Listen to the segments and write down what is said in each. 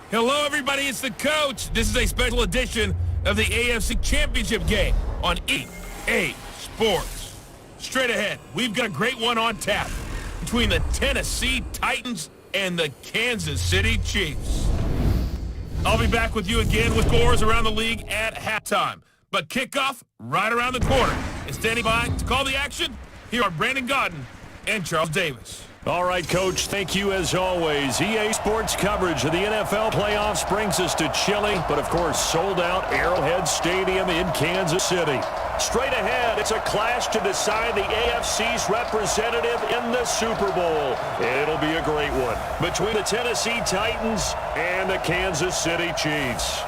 Hello, everybody. It's the coach. This is a special edition of the AFC Championship game on EA Sports. Straight ahead, we've got a great one on tap between the Tennessee Titans and the Kansas City Chiefs. I'll be back with you again with scores around the league at halftime. But kickoff right around the corner. And standing by to call the action, here are Brandon Godden and Charles Davis. All right, Coach, thank you as always. EA Sports coverage of the NFL playoffs brings us to chilly, but of course sold-out Arrowhead Stadium in Kansas City. Straight ahead, it's a clash to decide the AFC's representative in the Super Bowl. It'll be a great one between the Tennessee Titans and the Kansas City Chiefs.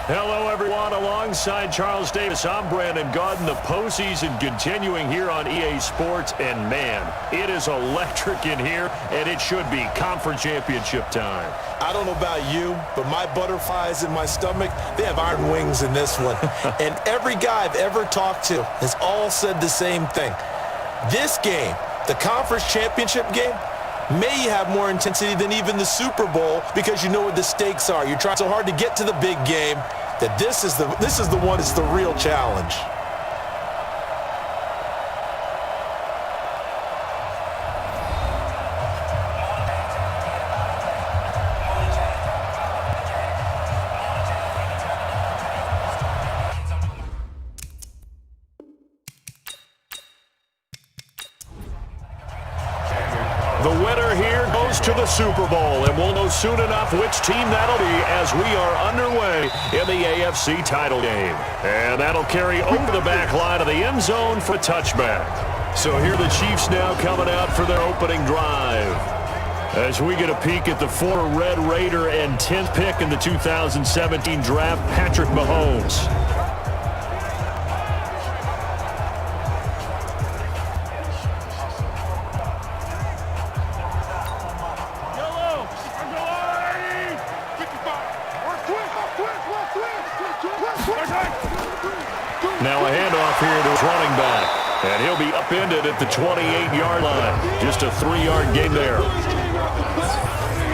Hello, everyone. Alongside Charles Davis, I'm Brandon Godden. The postseason continuing here on EA Sports. And, man, it is electric in here, and it should be conference championship time. I don't know about you, but my butterflies in my stomach, they have iron wings in this one. And every guy I've ever talked to has all said the same thing. This game, the conference championship game, may have more intensity than even the Super Bowl because you know what the stakes are. You're trying so hard to get to the big game that this is the one that's the real challenge. The winner here goes to the Super Bowl, and we'll know soon enough which team that'll be as we are underway in the AFC title game. And that'll carry over the back line of the end zone for a touchback. So here are the Chiefs now coming out for their opening drive. As we get a peek at the former Red Raider and 10th pick in the 2017 draft, Patrick Mahomes. Now a handoff here to his running back. And he'll be upended at the 28-yard line. Just a 3-yard gain there.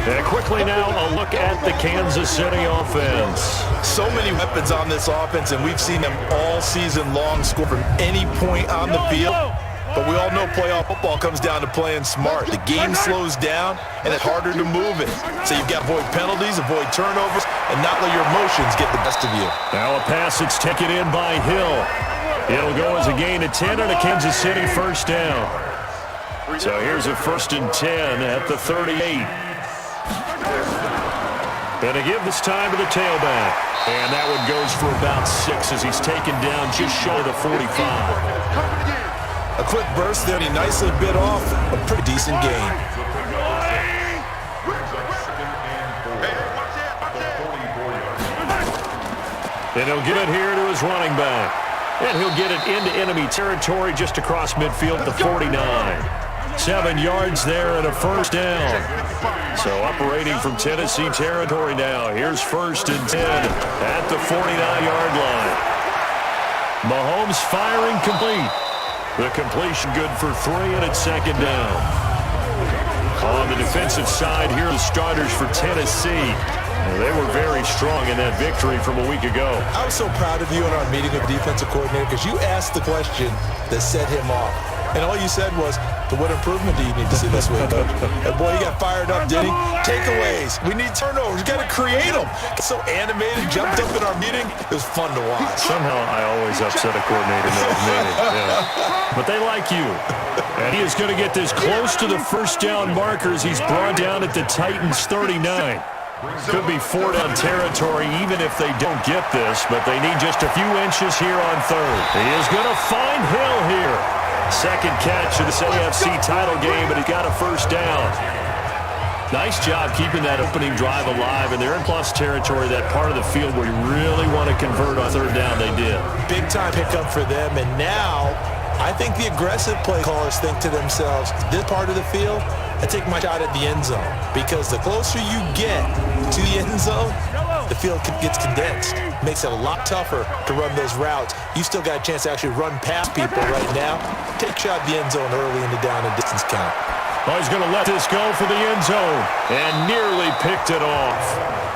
And quickly now a look at the Kansas City offense. So many weapons on this offense, and we've seen them all season long score from any point on the field. But we all know playoff football comes down to playing smart. The game slows down, and it's harder to move it. So you've got to avoid penalties, avoid turnovers, and not let your emotions get the best of you. Now a pass that's taken in by Hill. It'll go as a gain of 10 and a Kansas City first down. So here's a 1st and 10 at the 38. And to give this time to the tailback. And that one goes for about 6 as he's taken down just short of the 45. A quick burst there, and he nicely bit off a pretty decent gain. And he'll give it here to his running back. And he'll get it into enemy territory just across midfield at the 49. 7 yards there and a first down. So operating from Tennessee territory now. Here's 1st and 10 at the 49-yard line. Mahomes firing complete. The completion good for 3, and it's 2nd down. On the defensive side, here are the starters for Tennessee. They were very strong in that victory from a week ago. I was so proud of you in our meeting of defensive coordinator because you asked the question that set him off. And all you said was, to what improvement do you need to see this week, Coach? And boy, he got fired up, didn't he? Takeaways. We need turnovers. We got to create them. So animated, jumped up in our meeting. It was fun to watch. Somehow I always upset a coordinator in that meeting. Yeah. But they like you. And he is going to get this close to the first down marker as he's brought down at the Titans 39. Could be 4-down territory even if they don't get this, but they need just a few inches here on 3rd. He is going to find Hill here. 2nd catch of this AFC title game, but he got a first down. Nice job keeping that opening drive alive, and they're in plus territory, that part of the field where you really want to convert on 3rd down. They did. Big time pickup for them, and now I think the aggressive play callers think to themselves, this part of the field, I take my shot at the end zone, because the closer you get to the end zone, the field gets condensed. Makes it a lot tougher to run those routes. You still got a chance to actually run past people right now. Take a shot at the end zone early in the down and distance count. Oh, he's going to let this go for the end zone and nearly picked it off.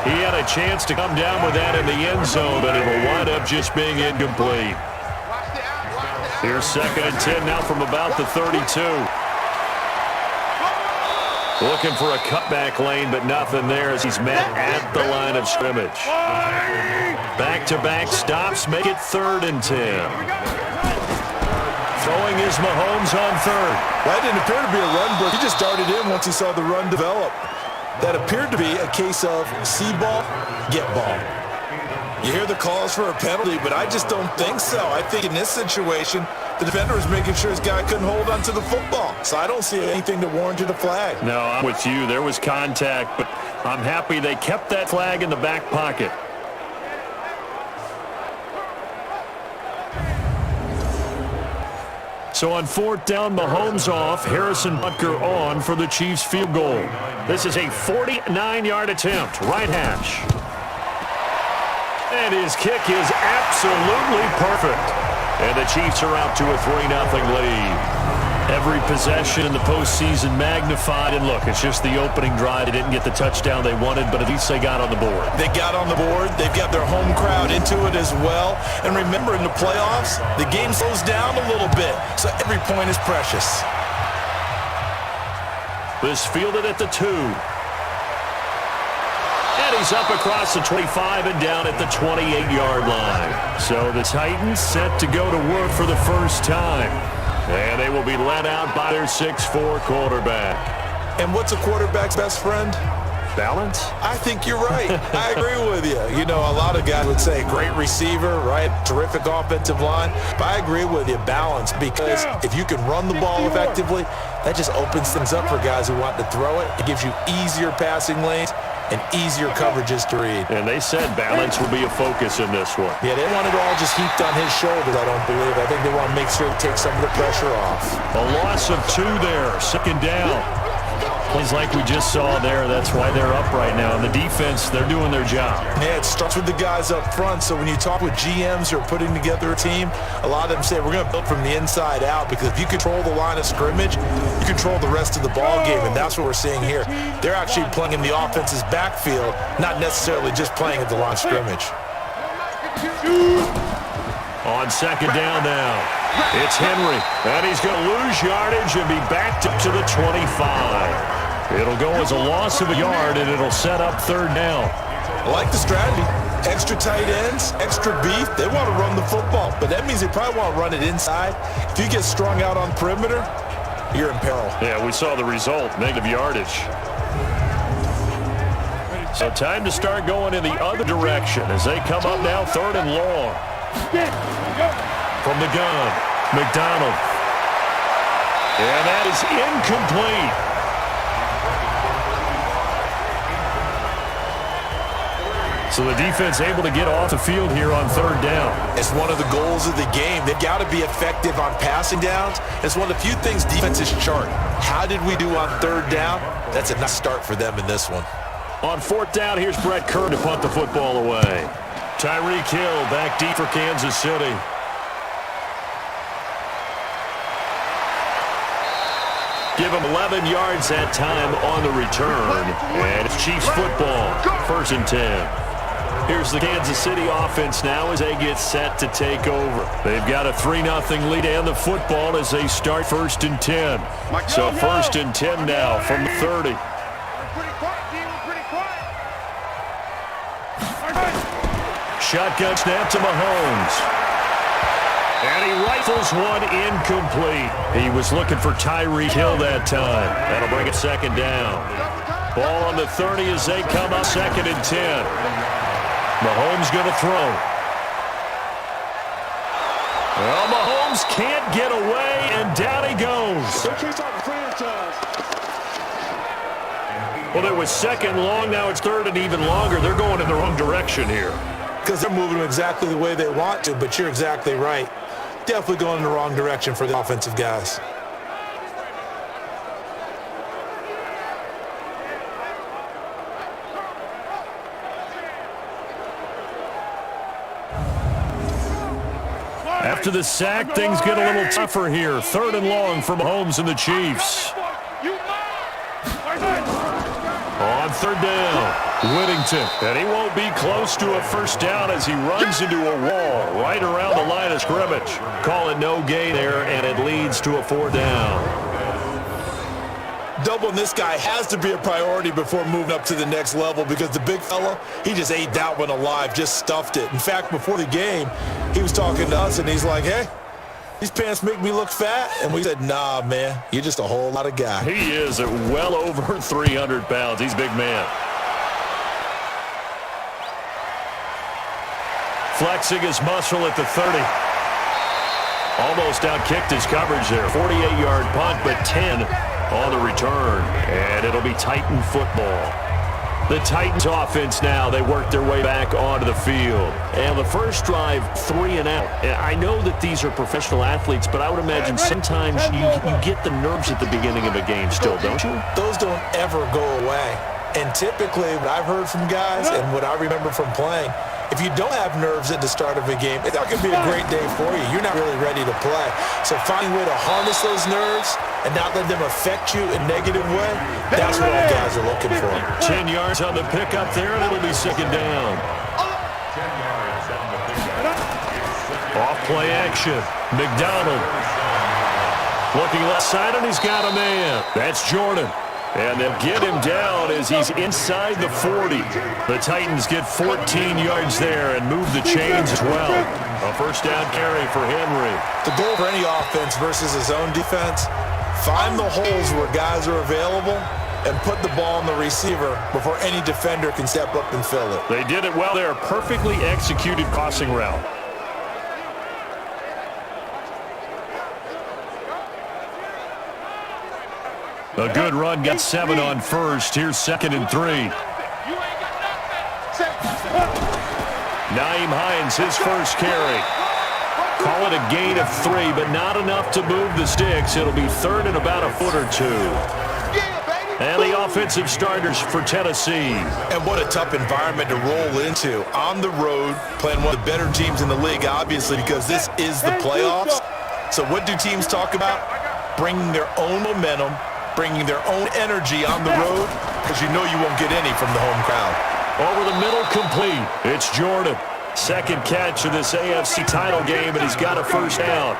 He had a chance to come down with that in the end zone, but it'll wind up just being incomplete. Here's 2nd and 10 now from about the 32. Looking for a cutback lane, but nothing there as he's met at the line of scrimmage. Back-to-back stops make it 3rd and 10. Throwing is Mahomes on 3rd. That didn't appear to be a run, but he just darted in once he saw the run develop. That appeared to be a case of see ball, get ball. You hear the calls for a penalty, but I just don't think so. I think in this situation, the defender was making sure his guy couldn't hold onto the football. So I don't see anything that warranted a flag. No, I'm with you. There was contact, but I'm happy they kept that flag in the back pocket. So on 4th down, Mahomes off, Harrison Butker on for the Chiefs field goal. This is a 49-yard attempt, right hash. And his kick is absolutely perfect. And the Chiefs are out to a 3-0 lead. Every possession in the postseason magnified. And look, it's just the opening drive. They didn't get the touchdown they wanted, but at least they got on the board. They got on the board. They've got their home crowd into it as well. And remember, in the playoffs, the game slows down a little bit. So every point is precious. This fielded at the 2. And he's up across the 25 and down at the 28-yard line. So the Titans set to go to work for the first time. And they will be led out by their 6'4" quarterback. And what's a quarterback's best friend? Balance? I think you're right. I agree with you. You know, a lot of guys would say great receiver, right? Terrific offensive line. But I agree with you, balance, because if you can run the ball effectively, that just opens things up for guys who want to throw it. It gives you easier passing lanes and easier coverages to read. And they said balance will be a focus in this one. Yeah, they want it all just heaped on his shoulders, I don't believe. I think they want to make sure to take some of the pressure off. A loss of 2 there, 2nd down. Plays like we just saw there. That's why they're up right now. And the defense, they're doing their job. Yeah, it starts with the guys up front. So when you talk with GMs who are putting together a team, a lot of them say we're going to build from the inside out, because if you control the line of scrimmage, you control the rest of the ball game, and that's what we're seeing here. They're actually playing in the offense's backfield, not necessarily just playing at the line of scrimmage. On 2nd down now, it's Henry, and he's going to lose yardage and be backed up to the 25. It'll go as a loss of a yard, and it'll set up 3rd down. I like the strategy. Extra tight ends, extra beef. They want to run the football, but that means they probably want to run it inside. If you get strung out on perimeter, you're in peril. Yeah, we saw the result, negative yardage. So time to start going in the other direction as they come up now 3rd and long. From the gun, McDonald. And that is incomplete. So the defense able to get off the field here on 3rd down. It's one of the goals of the game. They've got to be effective on passing downs. It's one of the few things defenses chart. How did we do on 3rd down? That's a nice start for them in this one. On 4th down, here's Brett Kern to punt the football away. Tyreek Hill back deep for Kansas City. Give him 11 yards that time on the return. And it's Chiefs football, 1st and 10. Here's the Kansas City offense now as they get set to take over. They've got a 3-0 lead and the football as they start 1st and 10. So 1st and 10 now from the 30. Shotgun snap to Mahomes. And he rifles one incomplete. He was looking for Tyreek Hill that time. That'll bring it 2nd down. Ball on the 30 as they come up 2nd and 10. Mahomes going to throw. Well, Mahomes can't get away, and down he goes. Well, it was 2nd long. Now it's 3rd and even longer. They're going in the wrong direction here. Because they're moving exactly the way they want to, but you're exactly right. Definitely going in the wrong direction for the offensive guys. After the sack, things get a little tougher here. 3rd and long from Mahomes and the Chiefs. on third down. Whittington, and he won't be close to a first down as he runs into a wall right around the line of scrimmage. Call it no gain there, and it leads to a 4th down. Doubling this guy has to be a priority before moving up to the next level because the big fella, he just ate that one alive, just stuffed it. In fact, before the game, he was talking to us, and he's like, hey, these pants make me look fat. And we said, nah, man, you're just a whole lot of guy. He is at well over 300 pounds. He's a big man. Flexing his muscle at the 30. Almost outkicked his coverage there. 48-yard punt, but 10 on the return. And it'll be Titan football. The Titans offense now, they work their way back onto the field. And the first drive, 3 and out. I know that these are professional athletes, but I would imagine sometimes you get the nerves at the beginning of a game still, don't you? Those don't ever go away. And typically, what I've heard from guys and what I remember from playing, if you don't have nerves at the start of a game, it's not going to be a great day for you. You're not really ready to play. So finding a way to harness those nerves and not let them affect you in a negative way, that's what all guys are looking for. 10 yards on the pickup there, and it'll be 2nd down. Off play action. McDonald. Looking left side, and he's got a man. That's Jordan. And they'll get him down as he's inside the 40. The Titans get 14 yards there and move the chains as well. A first down carry for Henry. The goal for any offense versus his own defense, find the holes where guys are available and put the ball on the receiver before any defender can step up and fill it. They did it well there. Perfectly executed crossing route. A good run, got 7 on first. Here's 2nd and 3. Nyheim Hines, his first carry. Call it a gain of 3, but not enough to move the sticks. It'll be 3rd and about a foot or 2. And the offensive starters for Tennessee. And what a tough environment to roll into. On the road, playing one of the better teams in the league, obviously, because this is the playoffs. So what do teams talk about? Bringing their own momentum, bringing their own energy on the road, because you know you won't get any from the home crowd. Over the middle, complete. It's Jordan. 2nd catch of this AFC title game, and he's got a first down.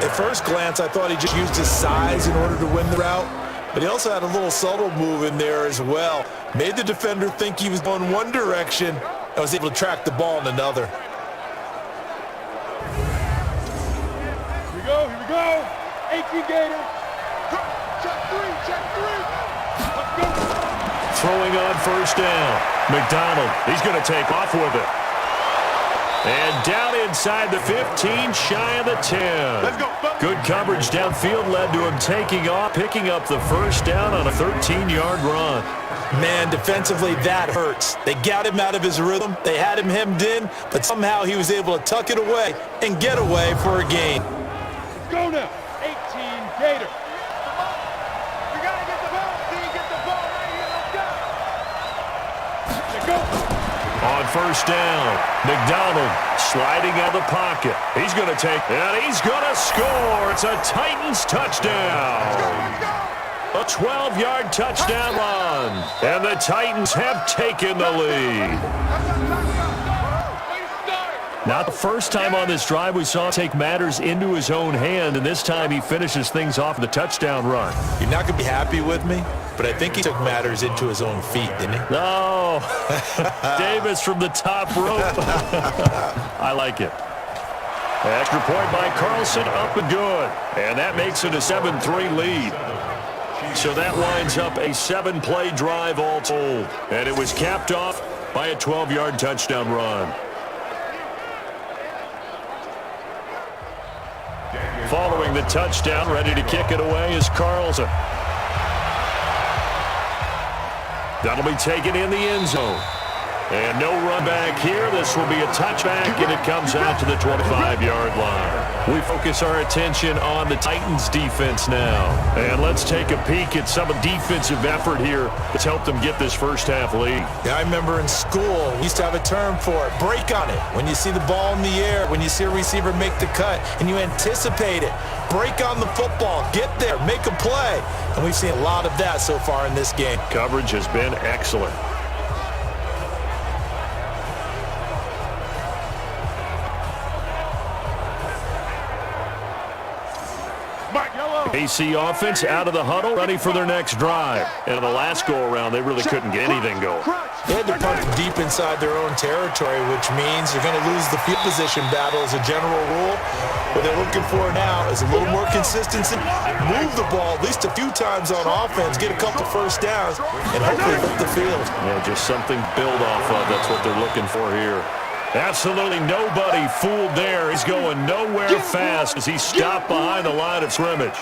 At first glance, I thought he just used his size in order to win the route, but he also had a little subtle move in there as well. Made the defender think he was going one direction and was able to track the ball in another. Here we go. 18 Gator. Check 3. Let's go. Throwing on first down. McDonald, he's going to take off with it. And down inside the 15, shy of the 10. Let's go. Good coverage downfield led to him taking off, picking up the first down on a 13-yard run. Man, defensively, that hurts. They got him out of his rhythm. They had him hemmed in, but somehow he was able to tuck it away and get away for a gain. Let's go now. 18 Gator. We got to get the ball. Get the ball right here. Let's go. On first down, McDonald sliding out of the pocket. He's going to take, and he's going to score. It's a Titans touchdown. Let's go. A 12-yard touchdown run. And the Titans have taken the lead. Not the first time on this drive we saw him take matters into his own hand, and this time he finishes things off with a touchdown run. You're not going to be happy with me, but I think he took matters into his own feet, didn't he? No. Davis from the top rope. I like it. Extra point by Carlson, up and good. And that makes it a 7-3 lead. So that winds up a 7-play drive all told. And it was capped off by a 12-yard touchdown run. Following the touchdown, ready to kick it away is Carlson. That'll be taken in the end zone. And no run back here. This will be a touchback, and it comes out to the 25-yard line. We focus our attention on the Titans defense now. And let's take a peek at some of the defensive effort here that's helped them get this first half lead. Yeah, I remember in school, we used to have a term for it, break on it. When you see the ball in the air, when you see a receiver make the cut, and you anticipate it, break on the football, get there, make a play. And we've seen a lot of that so far in this game. Coverage has been excellent. AC offense out of the huddle, ready for their next drive. And the last go-around, they really couldn't get anything going. They had to punt deep inside their own territory, which means you're going to lose the field position battle as a general rule. What they're looking for now is a little more consistency, move the ball at least a few times on offense, get a couple first downs, and hopefully flip the field. Yeah, just something to build off of. That's what they're looking for here. Absolutely nobody fooled there. He's going nowhere fast as he stopped behind the line of scrimmage.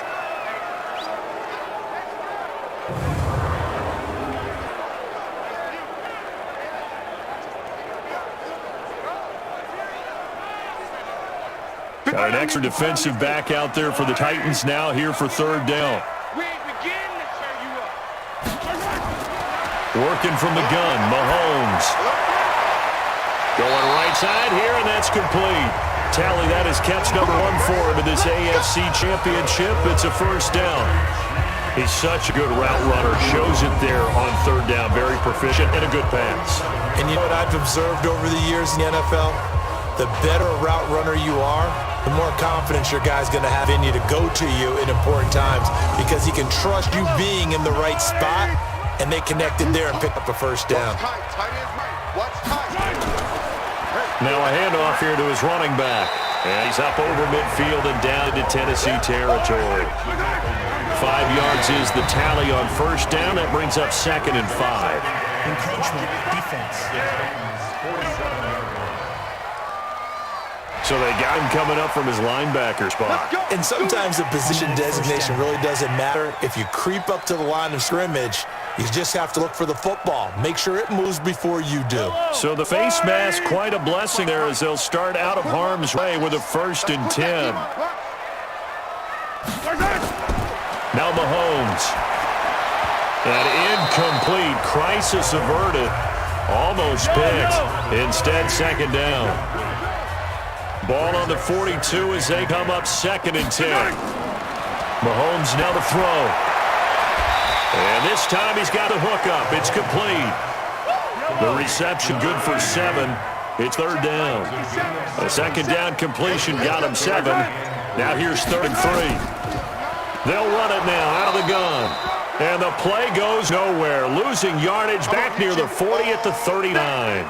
Got an extra defensive back out there for the Titans now here for third down. Working from the gun, Mahomes. Going right side here, and that's complete. Tally, that is catch number 1 for him in this AFC Championship. It's a first down. He's such a good route runner. Shows it there on third down. Very proficient and a good pass. And you know what I've observed over the years in the NFL? The better route runner you are, the more confidence your guy's going to have in you to go to you in important times because he can trust you being in the right spot, and they connected there and picked up a first down. Now a handoff here to his running back. And he's up over midfield and down into Tennessee territory. 5 yards is the tally on first down. That brings up 2nd and 5. Encroachment defense. So they got him coming up from his linebacker spot. And sometimes the position designation really doesn't matter. If you creep up to the line of scrimmage, you just have to look for the football. Make sure it moves before you do. So the face mask, quite a blessing there as they'll start out of harm's way with a 1st and 10. Now Mahomes. An incomplete, crisis averted. Almost picked. Instead, 2nd down. Ball on the 42 as they come up 2nd and 10. Mahomes now to throw. And this time he's got a hook up. It's complete. The reception good for 7. It's 3rd down. A 2nd down completion got him 7. Now here's 3rd and 3. They'll run it now out of the gun. And the play goes nowhere. Losing yardage back near the 40 at the 39.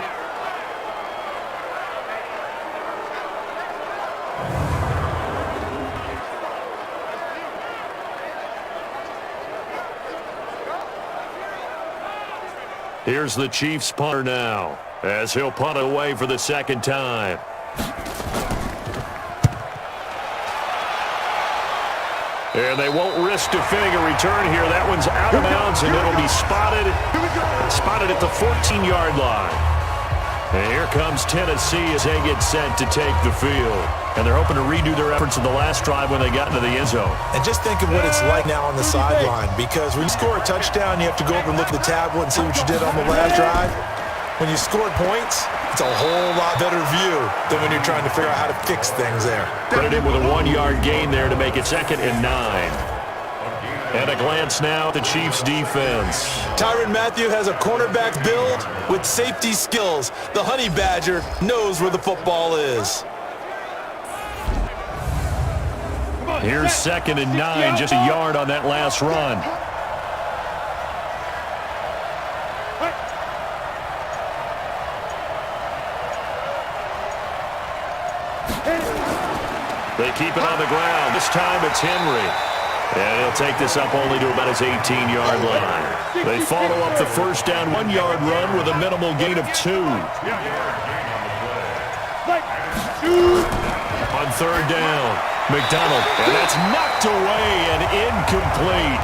Here's the Chiefs punter now, as he'll punt away for the 2nd time. And they won't risk defending a return here. That one's out of bounds, and it'll be spotted at the 14-yard line. And here comes Tennessee as they get set to take the field. And they're hoping to redo their efforts in the last drive when they got into the end zone. And just think of what it's like now on the sideline, because when you score a touchdown, you have to go over and look at the tablet and see what you did on the last drive. When you score points, it's a whole lot better view than when you're trying to figure out how to fix things there. Credited with a 1-yard gain there to make it 2nd and 9. And a glance now at the Chiefs' defense. Tyrann Mathieu has a cornerback build with safety skills. The Honey Badger knows where the football is. Here's 2nd and 9, just a yard on that last run. They keep it on the ground. This time it's Henry. And he'll take this up only to about his 18-yard line. They follow up the first down 1-yard run with a minimal gain of 2. On 3rd down, McDonald. And that's knocked away and incomplete.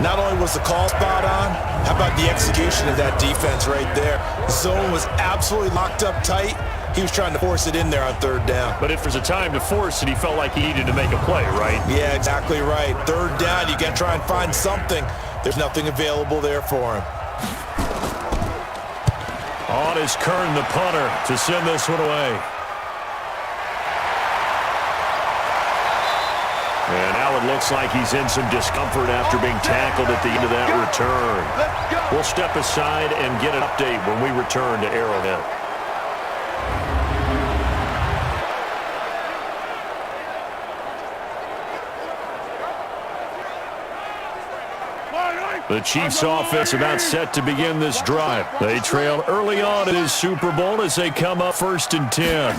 Not only was the call spot on, how about the execution of that defense right there? The zone was absolutely locked up tight. He was trying to force it in there on third down. But if there's a time to force it, he felt like he needed to make a play, right? Yeah, exactly right. Third down, you got to try and find something. There's nothing available there for him. On is Kern, the punter, to send this one away. And now it looks like he's in some discomfort after being tackled at the end of that return. We'll step aside and get an update when we return to Arrowhead. The Chiefs' offense about set to begin this drive. They trail early on in his Super Bowl as they come up 1st and 10.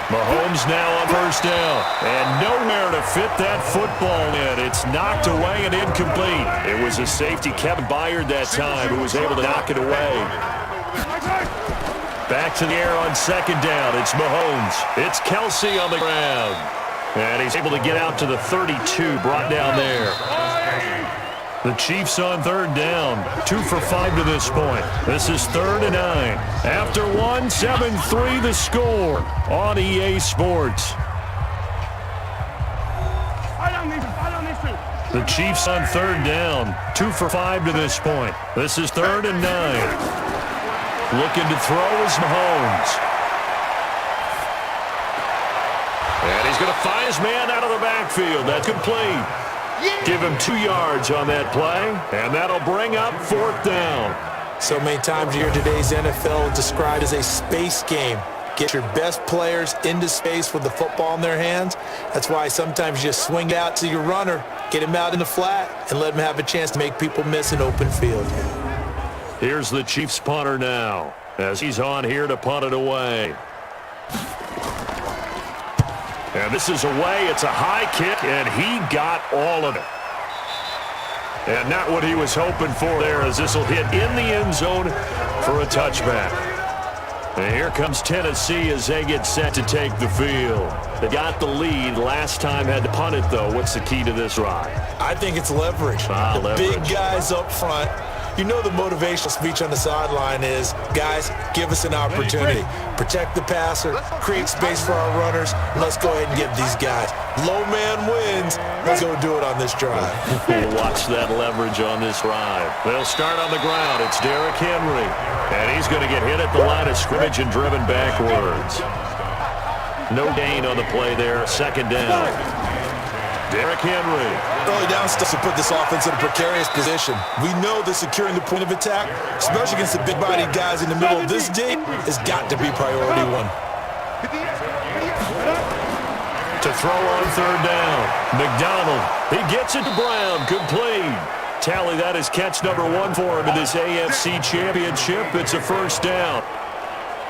Mahomes now on first down. And nowhere to fit that football in. It's knocked away and incomplete. It was a safety, Kevin Byard, that time, who was able to knock it away. Back to the air on 2nd down. It's Mahomes. It's Kelsey on the ground. And he's able to get out to the 32, brought down there. The Chiefs on 3rd down, 2 for 5 to this point. This is 3rd and 9. After 1, 7-3 the score on EA Sports. The Chiefs on 3rd down, 2 for 5 to this point. This is 3rd and 9. Looking to throw is Mahomes. And he's going to find his man out of the backfield. That's complete. Give him 2 yards on that play, and that'll bring up 4th down. So many times you hear today's NFL described as a space game. Get your best players into space with the football in their hands. That's why sometimes you just swing out to your runner, get him out in the flat, and let him have a chance to make people miss an open field. Here's the Chiefs punter now, as he's on here to punt it away. And this is away. It's a high kick, and he got all of it. And not what he was hoping for there, as this will hit in the end zone for a touchback. And here comes Tennessee as they get set to take the field. They got the lead. Last time had to punt it, though. What's the key to this ride? I think it's leverage. Leverage. Big guys up front. You know the motivational speech on the sideline is, guys, give us an opportunity. Protect the passer, create space for our runners, and let's go ahead and give these guys. Low man wins. Let's go do it on this drive. We'll watch that leverage on this drive. They'll start on the ground. It's Derrick Henry. And he's going to get hit at the line of scrimmage and driven backwards. No gain on the play there. 2nd down. Derrick Henry. Early down stuff to put this offense in a precarious position. We know that securing the point of attack, especially against the big-bodied guys in the middle of this game, has got to be priority 1. To throw on 3rd down. McDonald. He gets it to Brown. Complete. Tally, that is catch number 1 for him in this AFC Championship. It's a 1st down.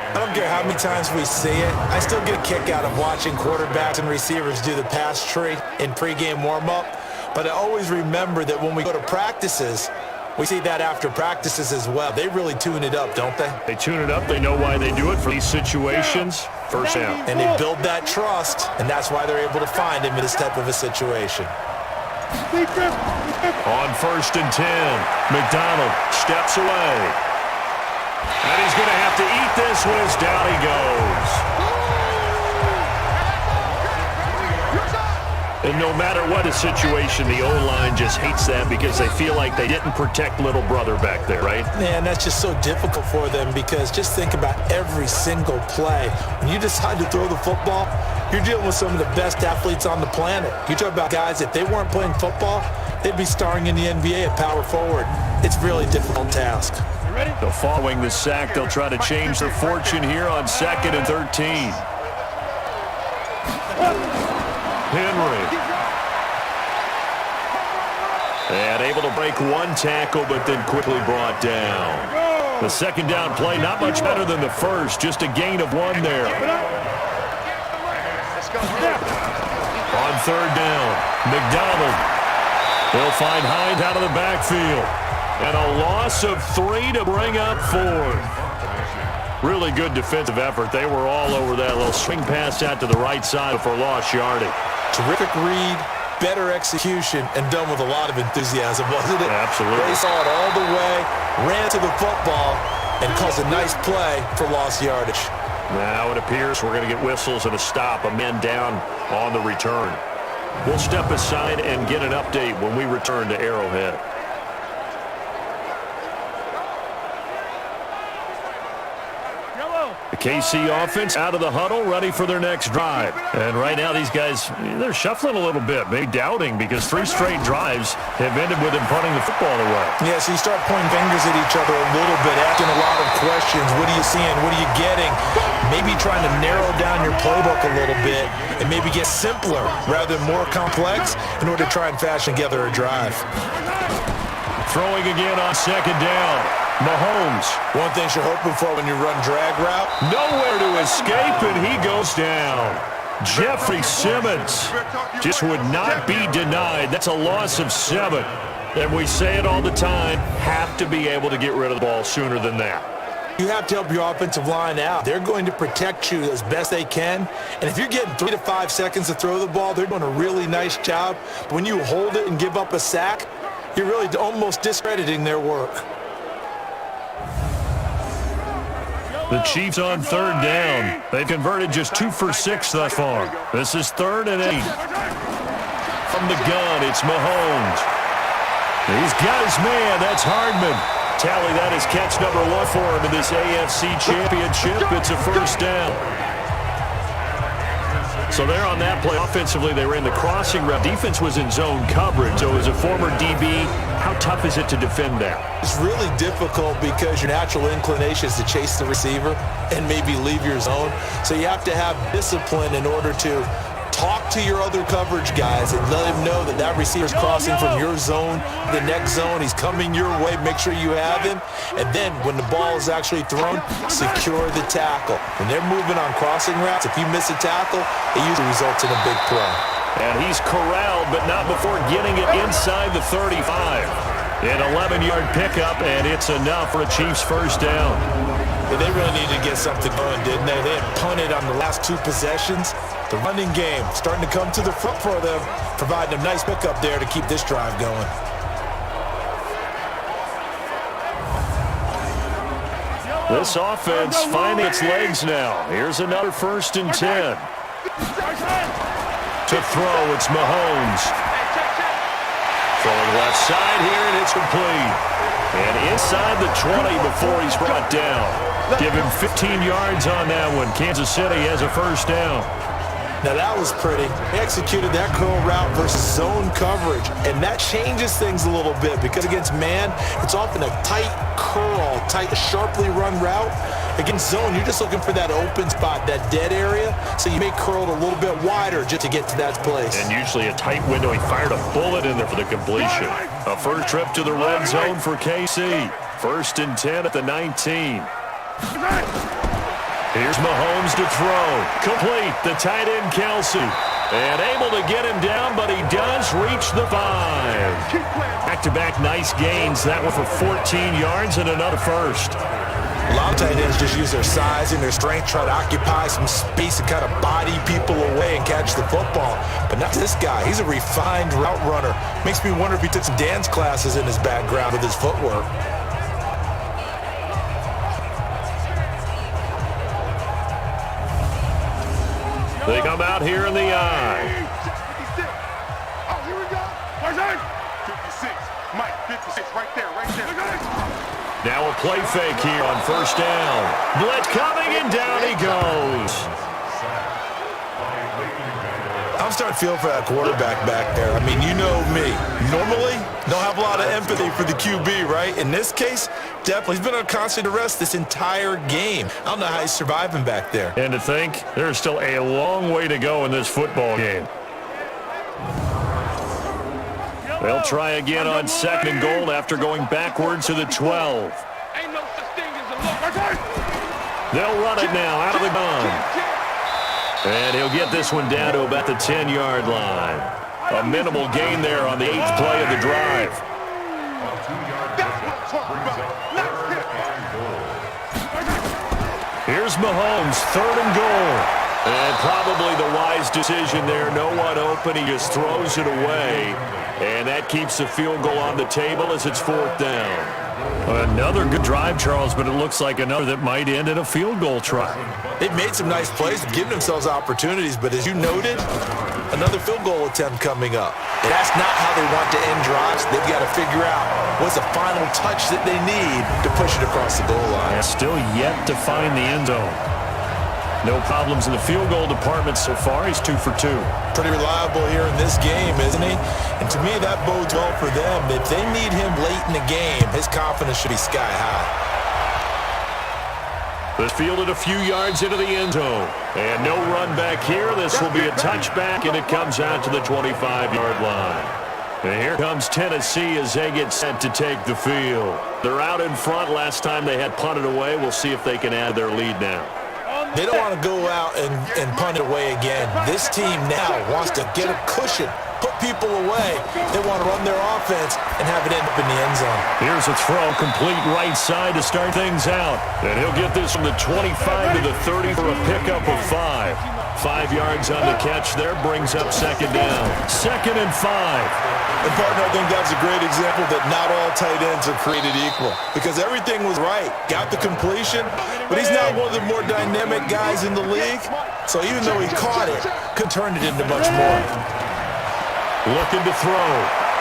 I don't care how many times we see it. I still get a kick out of watching quarterbacks and receivers do the pass tree in pregame warm-up. But I always remember that when we go to practices, we see that after practices as well. They really tune it up, don't they? They tune it up. They know why they do it for these situations. 1st down. And they build that trust, and that's why they're able to find him in this type of a situation. On 1st and 10, McDonald steps away. And he's going to have to eat this one as down he goes. And no matter what the situation, the O-line just hates that because they feel like they didn't protect little brother back there, right? Man, that's just so difficult for them because just think about every single play. When you decide to throw the football, you're dealing with some of the best athletes on the planet. You talk about guys, if they weren't playing football, they'd be starring in the NBA at power forward. It's a really difficult task. So following the sack, they'll try to change their fortune here on 2nd and 13. Henry. And able to break 1 tackle, but then quickly brought down. The 2nd down play, not much better than the first, just a gain of 1 there. On 3rd down, McDonald. They'll find Hines out of the backfield. And a loss of 3 to bring up 4th. Really good defensive effort. They were all over that little swing pass out to the right side for lost yardage. Terrific read, better execution and done with a lot of enthusiasm, wasn't it? Absolutely. They saw it all the way, ran to the football, and caused a nice play for lost yardage. Now it appears we're going to get whistles and a stop, a man down on the return. We'll step aside and get an update when we return to Arrowhead. The KC offense out of the huddle, ready for their next drive. And right now these guys, they're shuffling a little bit, maybe doubting, because 3 straight drives have ended with them punting the football away. Yeah, so you start pointing fingers at each other a little bit, asking a lot of questions. What are you seeing? What are you getting? Maybe trying to narrow down your playbook a little bit and maybe get simpler rather than more complex in order to try and fashion together a drive. Throwing again on second down. Mahomes. One thing you're hoping for when you run drag route. Nowhere to escape, and he goes down. Jeffrey Simmons just would not be denied. That's a loss of 7. And we say it all the time, have to be able to get rid of the ball sooner than that. You have to help your offensive line out. They're going to protect you as best they can. And if you're getting 3 to 5 seconds to throw the ball, they're doing a really nice job. But when you hold it and give up a sack, you're really almost discrediting their work. The Chiefs on third down. They've converted just 2 for 6 thus far. This is 3rd and 8. From the gun, it's Mahomes. He's got his man. That's Hardman. Tally that is catch number 1 for him in this AFC Championship. It's a first down. So there on that play, offensively, they ran the crossing route. Defense was in zone coverage. So as a former DB, how tough is it to defend that? It's really difficult because your natural inclination is to chase the receiver and maybe leave your zone. So you have to have discipline in order to talk to your other coverage guys and let him know that that receiver's crossing from your zone to the next zone. He's coming your way. Make sure you have him. And then when the ball is actually thrown, secure the tackle. When they're moving on crossing routes, if you miss a tackle, it usually results in a big play. And he's corralled, but not before getting it inside the 35. An 11-yard pickup, and it's enough for a Chiefs first down. Yeah, they really needed to get something going, didn't they? They had punted on the last 2 possessions. The running game starting to come to the front for them, providing a nice pickup there to keep this drive going. This offense finding its legs now. Here's another 1st and 10. To throw, it's Mahomes. Throwing left side here, and it's complete. And inside the 20 before he's brought down. Give him 15 yards on that one. Kansas City has a first down. Now that was pretty. He executed that curl route versus zone coverage, and that changes things a little bit because against man, it's often a tight curl, tight, sharply run route. Against zone, you're just looking for that open spot, that dead area, so you may curl it a little bit wider just to get to that place. And usually a tight window. He fired a bullet in there for the completion. A first trip to the red zone for KC. 1st and 10 at the 19. Here's Mahomes to throw. Complete. The tight end, Kelsey. And able to get him down, but he does reach the 5. Back-to-back nice gains. That one for 14 yards and another first. A lot of tight ends just use their size and their strength, try to occupy some space and kind of body people away and catch the football. But not this guy. He's a refined route runner. Makes me wonder if he took some dance classes in his background with his footwork. They come out here in the eye. 56. Oh, here we go. 56. Mike, 56. Right there. Now a play fake here on first down. Blitz coming, and down he goes. I'm starting to feel for that quarterback back there. I mean, you know me. Normally, don't have a lot of empathy for the QB, right? In this case, definitely. He's been on constant arrest this entire game. I don't know how he's surviving back there. And to think, there's still a long way to go in this football game. They'll try again on 2nd and goal after going backwards to the 12. They'll run it now out of the gun. And he'll get this one down to about the 10-yard line. A minimal gain there on the 8th play of the drive. Here's Mahomes, 3rd and goal. And probably the wise decision there. No one open. He just throws it away. And that keeps the field goal on the table as it's 4th down. Another good drive, Charles, but it looks like another that might end in a field goal try. They've made some nice plays, giving themselves opportunities, but as you noted, another field goal attempt coming up. And that's not how they want to end drives. They've got to figure out what's the final touch that they need to push it across the goal line. And still yet to find the end zone. No problems in the field goal department so far. He's 2 for 2. Pretty reliable here in this game, isn't he? And to me, that bodes well for them. If they need him late in the game, his confidence should be sky high. This fielded a few yards into the end zone. And no run back here. This will be a touchback, and it comes out to the 25-yard line. And here comes Tennessee as they get set to take the field. They're out in front. Last time they had punted away. We'll see if they can add their lead now. They don't want to go out and punt it away again. This team now wants to get a cushion, put people away. They want to run their offense and have it end up in the end zone. Here's a throw, complete right side to start things out. And he'll get this from the 25 to the 30 for a pickup of 5. 5 yards on the catch there, brings up 2nd down. 2nd and 5. And, partner, I think that's a great example that not all tight ends are created equal because everything was right. Got the completion, but he's not one of the more dynamic guys in the league. So even though he caught it, could turn it into much more. Looking to throw.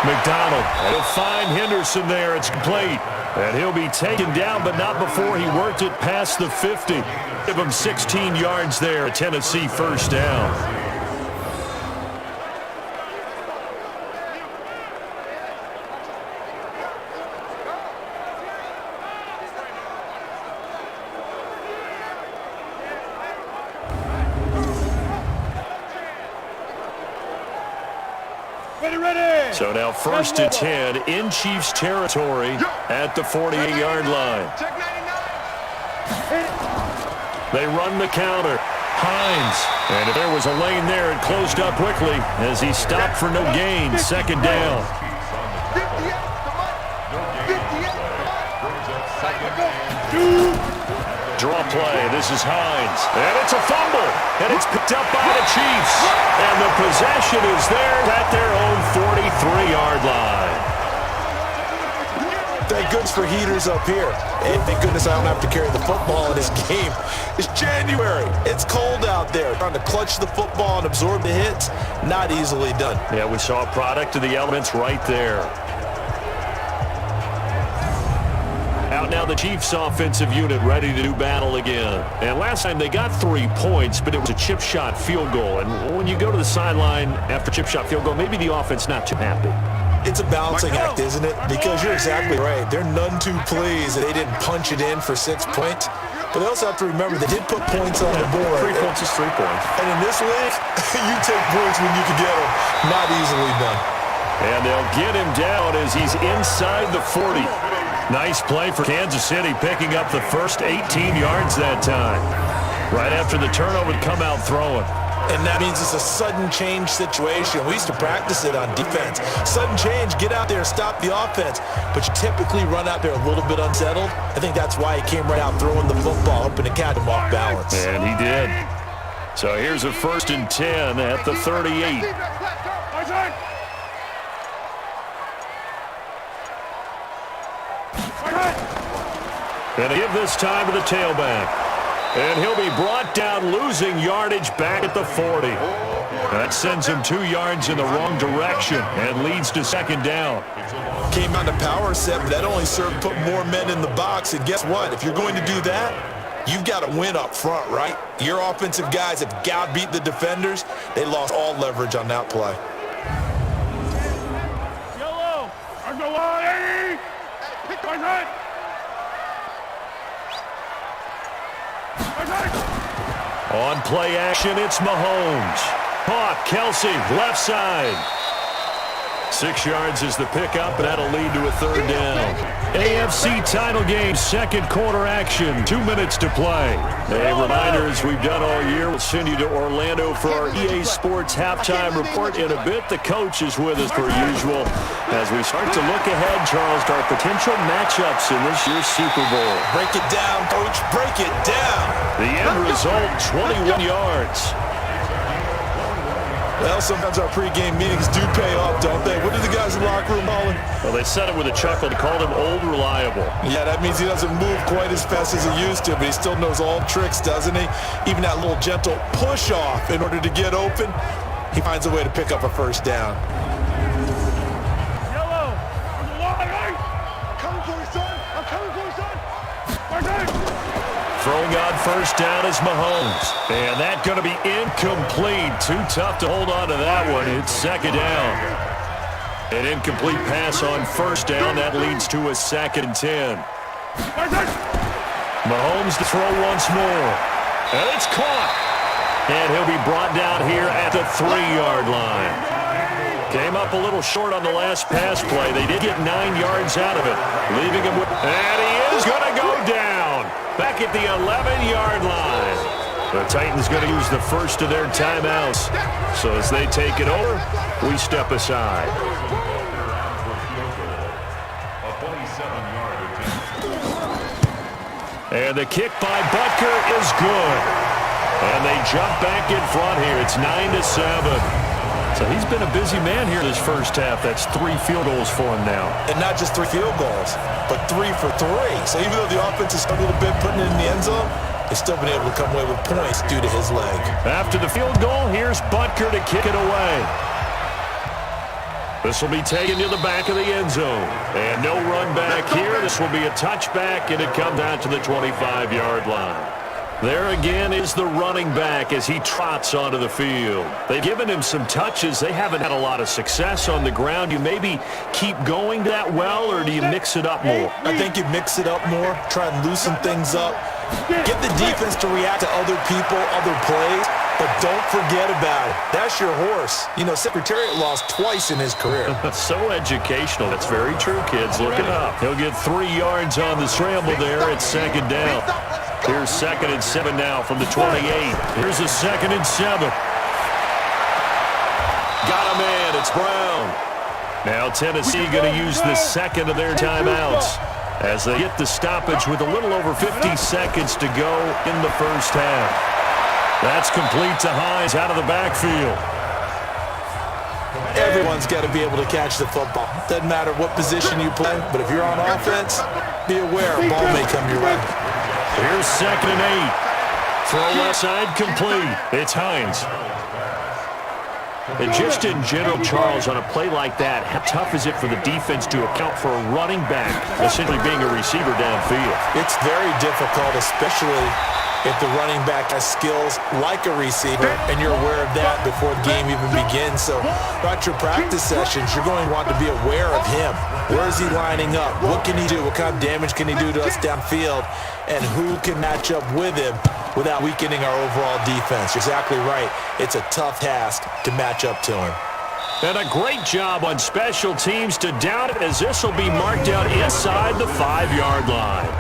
McDonald. And he'll find Henderson there. It's complete. And he'll be taken down, but not before he worked it past the 50. Give him 16 yards there. A Tennessee 1st down. So now 1st and 10 in Chiefs territory at the 48-yard line. They run the counter. Hines. And if there was a lane there, it closed up quickly as he stopped for no gain. 2nd down. Draw play. This is Hines. And it's a fumble. And it's picked up by the Chiefs. And the possession is there at their own 43-yard line. Thank goodness for heaters up here. And thank goodness I don't have to carry the football in this game. It's January. It's cold out there. Trying to clutch the football and absorb the hits, not easily done. Yeah, we saw a product of the elements right there. Out now the Chiefs offensive unit ready to do battle again. And last time they got 3 points, but it was a chip shot field goal. And when you go to the sideline after chip shot field goal, maybe the offense not too happy. It's a balancing act, isn't it? Because you're exactly right. They're none too pleased that they didn't punch it in for 6 points. But they also have to remember they did put points on the board. 3 points is 3 points. And in this league, you take points when you can get them. Not easily done. And they'll get him down as he's inside the 40. Nice play for Kansas City, picking up the first 18 yards that time. Right after the turnover, come out throwing. And that means it's a sudden change situation. We used to practice it on defense. Sudden change, get out there, stop the offense. But you typically run out there a little bit unsettled. I think that's why he came right out throwing the football, hoping to catch him off balance. And he did. So here's a 1st and 10 at the 38. And they give this time to the tailback. And he'll be brought down, losing yardage back at the 40. That sends him 2 yards in the wrong direction and leads to 2nd down. Came out in a power set, but that only served to put more men in the box. And guess what? If you're going to do that, you've got to win up front, right? Your offensive guys have got to beat the defenders. They lost all leverage on that play. Yellow! On the line! Pick my head! On play action, it's Mahomes. Caught, Kelsey, left side. 6 yards is the pickup, and that'll lead to a third down. AFC title game, second quarter action, 2 minutes to play. A reminder, as we've done all year, we'll send you to Orlando for our EA Sports halftime report in a bit. The coach is with us per usual as we start to look ahead, Charles, to our potential matchups in this year's Super Bowl. Break it down, Coach. Break it down. The end result, 21 yards. Well, sometimes our pregame meetings do pay off, don't they? What do the guys in the locker room call him? Well, they said it with a chuckle. They called him Old Reliable. Yeah, that means he doesn't move quite as fast as he used to, but he still knows all tricks, doesn't he? Even that little gentle push-off in order to get open, he finds a way to pick up a first down. Yellow, I'm coming for you, son. I'm coming for you, son. Throwing on first down is Mahomes. And that's going to be incomplete. Too tough to hold on to that one. It's second down. An incomplete pass on first down. That leads to a 2nd and 10. Mahomes to throw once more. And it's caught. And he'll be brought down here at the 3-yard line. Came up a little short on the last pass play. They did get 9 yards out of it, leaving him with... And he is going to go down back at the 11-yard line. The Titans going to use the first of their timeouts. So as they take it over, we step aside. And the kick by Butker is good. And they jump back in front here. It's 9-7. So he's been a busy man here this first half. That's 3 field goals for him now. And not just 3 field goals, but 3 for 3. So even though the offense is a little bit putting it in the end zone, they've still been able to come away with points due to his leg. After the field goal, here's Butker to kick it away. This will be taken to the back of the end zone. And no run back here. This will be a touchback, and it comes out to the 25-yard line. There again is the running back as he trots onto the field. They've given him some touches. They haven't had a lot of success on the ground. You maybe keep going that well, or do you mix it up more? I think you mix it up more, try and loosen things up, get the defense to react to other people, other plays, but don't forget about it. That's your horse. You know, Secretariat lost twice in his career. So educational. That's very true, kids. Look it up. He'll get 3 yards on the scramble there. It's second down. Here's 2nd and 7 now from the 28. Here's a 2nd and 7. Got a man. It's Brown. Now Tennessee going to use the second of their timeouts as they get the stoppage with a little over 50 seconds to go in the first half. That's complete to Hines out of the backfield. Everyone's got to be able to catch the football. Doesn't matter what position you play, but if you're on offense, be aware a ball may come your way. Here's 2nd and 8. Throw left side complete. It's Hines. And just in general, Charles, on a play like that, how tough is it for the defense to account for a running back essentially being a receiver downfield? It's very difficult, especially if the running back has skills like a receiver, and you're aware of that before the game even begins. So throughout your practice sessions, you're going to want to be aware of him. Where is he lining up? What can he do? What kind of damage can he do to us downfield? And who can match up with him without weakening our overall defense? You're exactly right. It's a tough task to match up to him. And a great job on special teams to down it, as this will be marked out inside the 5-yard line.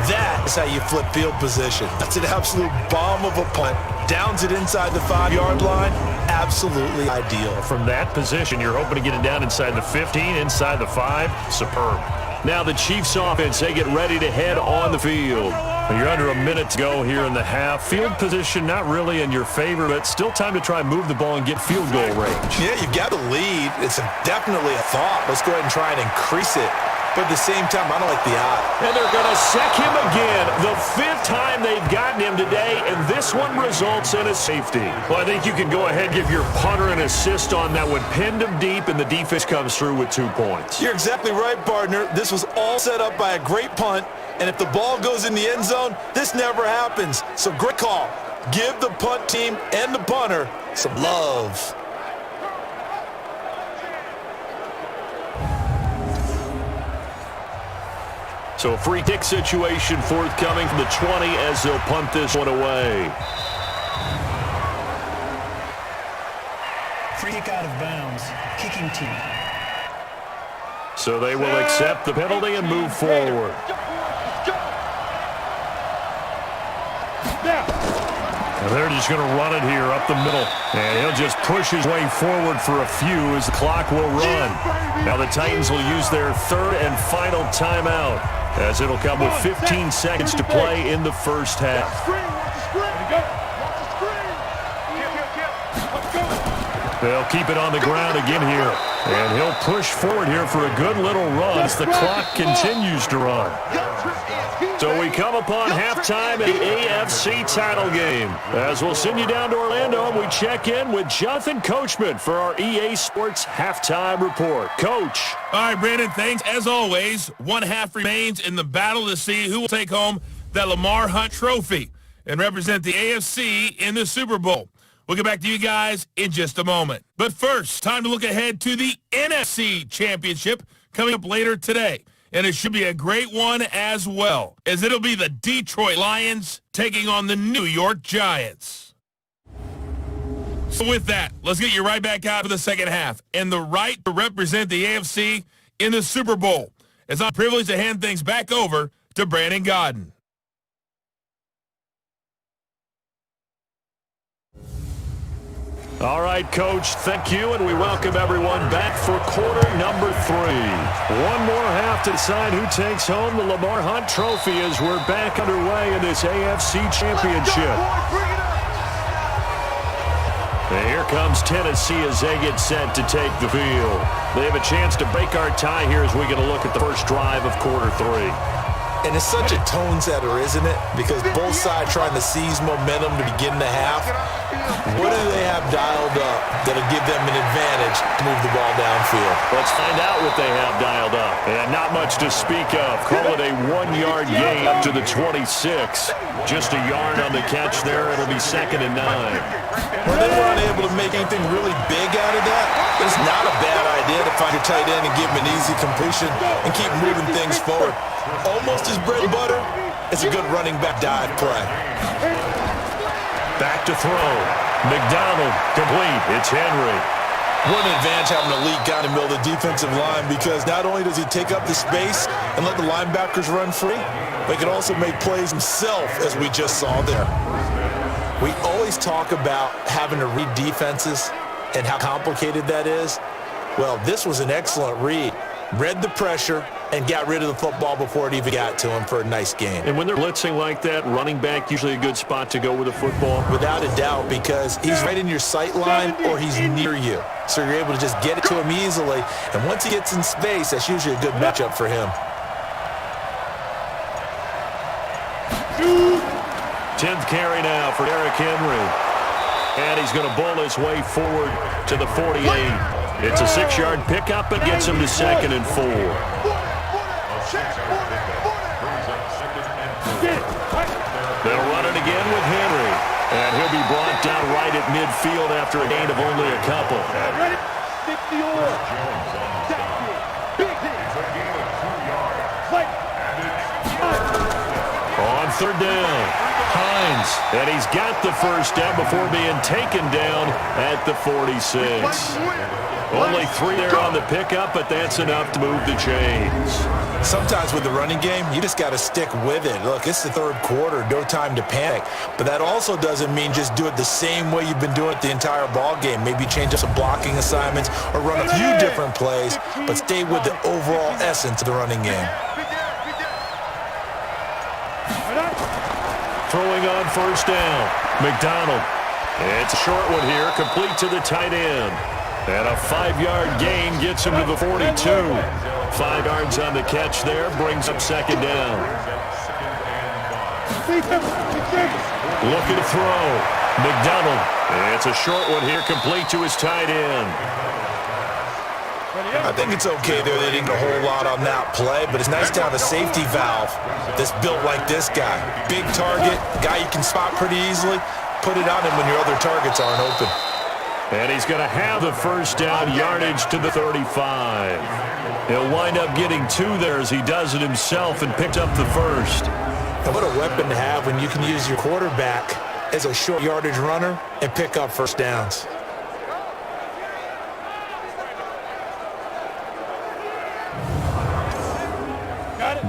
That is how you flip field position. That's an absolute bomb of a punt. Downs it inside the 5-yard line. Absolutely ideal. From that position, you're hoping to get it down inside the 15, inside the 5. Superb. Now the Chiefs offense, they get ready to head on the field. You're under a minute to go here in the half. Field position not really in your favor, but still time to try and move the ball and get field goal range. Yeah, you've got the lead. It's definitely a thought. Let's go ahead and try and increase it. But at the same time, I don't like the odd. And they're going to sack him again. The 5th time they've gotten him today, and this one results in a safety. Well, I think you can go ahead and give your punter an assist on that one. Pinned him deep, and the defense comes through with 2 points. You're exactly right, partner. This was all set up by a great punt, and if the ball goes in the end zone, this never happens. So great call. Give the punt team and the punter some love. So a free kick situation forthcoming from the 20 as they'll punt this one away. Free kick out of bounds. Kicking team. So they will accept the penalty and move forward. And they're just going to run it here up the middle. And he'll just push his way forward for a few as the clock will run. Now the Titans will use their third and final timeout, as it'll come with 15 seconds to play in the first half. They'll keep it on the ground again here. And he'll push forward here for a good little run as the clock continues to run. So we come upon halftime in the AFC title game. As we'll send you down to Orlando, and we check in with Jonathan Coachman for our EA Sports halftime report. Coach. All right, Brandon, thanks. As always, one half remains in the battle to see who will take home that Lamar Hunt trophy and represent the AFC in the Super Bowl. We'll get back to you guys in just a moment. But first, time to look ahead to the NFC Championship coming up later today. And it should be a great one as well, as it'll be the Detroit Lions taking on the New York Giants. So with that, let's get you right back out for the second half and the right to represent the AFC in the Super Bowl, as I'm privileged to hand things back over to Brandon Godden. All right, Coach, thank you, and we welcome everyone back for quarter number 3. One more half to decide who takes home the Lamar Hunt trophy as we're back underway in this AFC Championship. And here comes Tennessee as they get set to take the field. They have a chance to break our tie here as we get a look at the first drive of quarter 3. And it's such a tone setter, isn't it? Because both sides trying to seize momentum to begin the half. What do they have dialed up that'll give them an advantage to move the ball downfield? Let's find out what they have dialed up. And not much to speak of. Call it a 1-yard gain up to the 26. Just a yard on the catch there. It'll be 2nd and 9. When they were unable to make anything really big out of that, it's not a bad idea to find your tight end and give him an easy completion and keep moving things forward. Almost as bread and butter, it's a good running back dive play. Back to throw. McDonald complete. It's Henry. What an advantage having an elite guy in the middle of the defensive line, because not only does he take up the space and let the linebackers run free, but he can also make plays himself, as we just saw there. We always talk about having to read defenses and how complicated that is. Well, this was an excellent read. Read the pressure and got rid of the football before it even got to him for a nice game. And when they're blitzing like that, running back usually a good spot to go with the football? Without a doubt, because he's right in your sight line or he's near you. So you're able to just get it to him easily. And once he gets in space, that's usually a good matchup for him. 10th carry now for Derrick Henry. And he's going to bowl his way forward to the 48. It's a 6-yard pickup and gets him to 2nd and 4. They'll run it again with Henry. And he'll be brought down right at midfield after a gain of only a couple. On 3rd down, Hines. And he's got the first down before being taken down at the 46. Only 3 there on the pickup, but that's enough to move the chains. Sometimes with the running game, you just got to stick with it. Look, it's the 3rd quarter, no time to panic. But that also doesn't mean just do it the same way you've been doing it the entire ball game. Maybe change up some blocking assignments or run a few different plays, but stay with the overall essence of the running game. Throwing on 1st down, McDonald. It's a short one here, complete to the tight end. And a 5-yard gain gets him to the 42. 5 yards on the catch there, brings up 2nd down. Looking to throw. McDonald. It's a short one here, complete to his tight end. I think it's okay there. They didn't get a whole lot on that play, but it's nice to have a safety valve that's built like this guy. Big target, guy you can spot pretty easily. Put it on him when your other targets aren't open. And he's going to have the first down, yardage to the 35. He'll wind up getting 2 there as he does it himself and picked up the first. And what a weapon to have when you can use your quarterback as a short yardage runner and pick up first downs.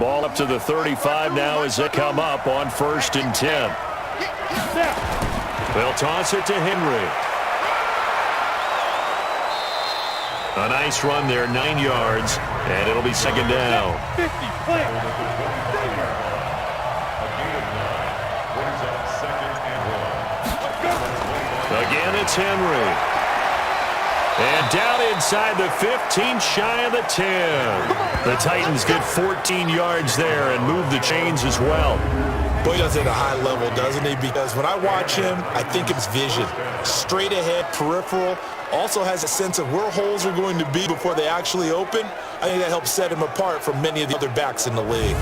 Ball up to the 35 now as they come up on 1st and 10. They'll toss it to Henry. A nice run there, 9 yards, and it'll be 2nd down. 50, play. Again, it's Henry. And down inside the 15, shy of the 10. The Titans get 14 yards there and move the chains as well. Boy, he does it at a high level, doesn't he? Because when I watch him, I think it's vision. Straight ahead, peripheral. Also has a sense of where holes are going to be before they actually open. I think that helps set him apart from many of the other backs in the league.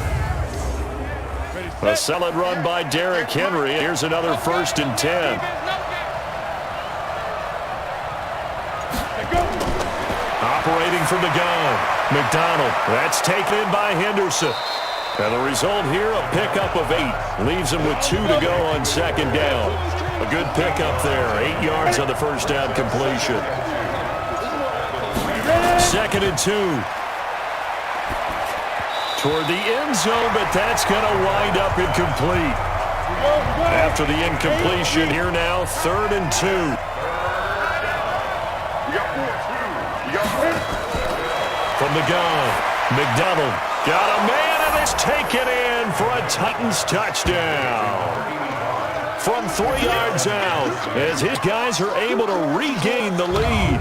A solid run by Derrick Henry. Here's another 1st and 10. Operating from the gun, McDonald. That's taken in by Henderson. And the result here, a pickup of 8. Leaves him with 2 to go on 2nd down. A good pickup there. 8 yards on the 1st down completion. 2nd and 2. Toward the end zone, but that's going to wind up incomplete. After the incompletion, here now, 3rd and 2. From the gun, McDonald got a man, and it's taken in for a Titans touchdown. From 3 yards out, as his guys are able to regain the lead.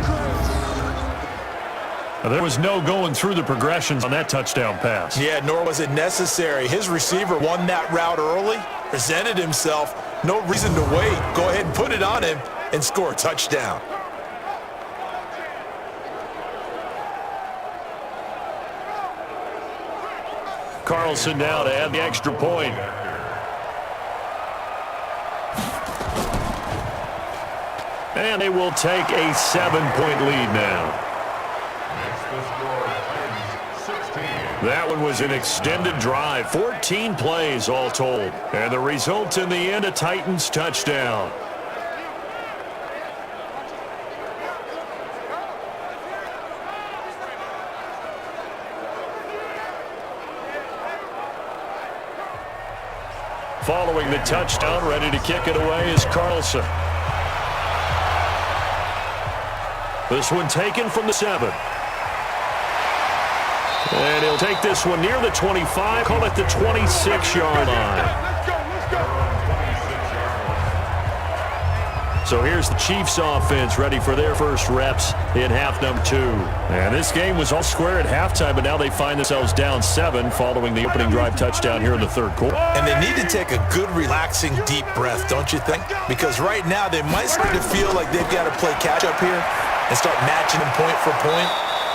There was no going through the progressions on that touchdown pass. Yeah, nor was it necessary. His receiver won that route early, presented himself. No reason to wait. Go ahead and put it on him and score a touchdown. Carlson now to add the extra point. And they will take a 7-point lead now. That one was an extended drive, 14 plays all told. And the result in the end, a Titans touchdown. Following the touchdown, ready to kick it away is Carlson. This one taken from the 7. And he'll take this one near the 25, call it the 26-yard line. So here's the Chiefs offense ready for their first reps in half number 2. And this game was all square at halftime, but now they find themselves down 7 following the opening drive touchdown here in the 3rd quarter. And they need to take a good, relaxing, deep breath, don't you think? Because right now they might start to feel like they've got to play catch-up here and start matching them point for point.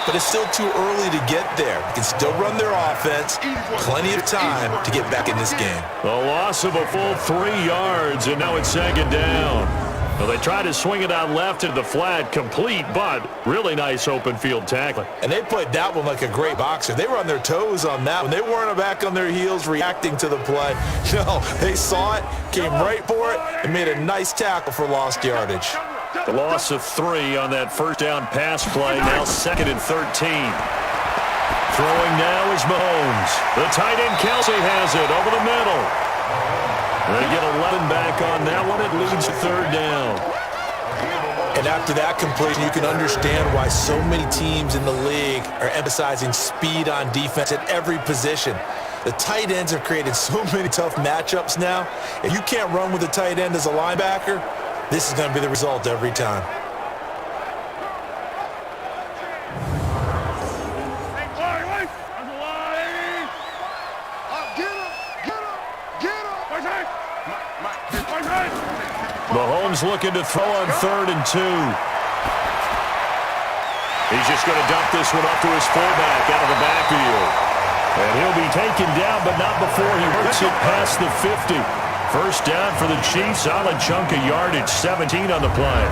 But it's still too early to get there. They can still run their offense. Plenty of time to get back in this game. The loss of a full 3 yards, and now it's 2nd down. Well, they try to swing it out left into the flat, complete, but really nice open field tackling. And they played that one like a great boxer. They were on their toes on that one. They weren't back on their heels reacting to the play. No, they saw it, came right for it, and made a nice tackle for lost yardage. The loss of 3 on that 1st down pass play, now 2nd and 13. Throwing now is Mahomes. The tight end Kelsey has it over the middle. They get 11 back on that one. It leads to 3rd down. And after that completion, you can understand why so many teams in the league are emphasizing speed on defense at every position. The tight ends have created so many tough matchups now. If you can't run with a tight end as a linebacker, this is going to be the result every time. Mahomes looking to throw on 3rd and 2. He's just going to dump this one up to his fullback out of the backfield. And he'll be taken down, but not before he works it past the 50. 1st down for the Chiefs. Solid chunk of yardage, 17 on the play.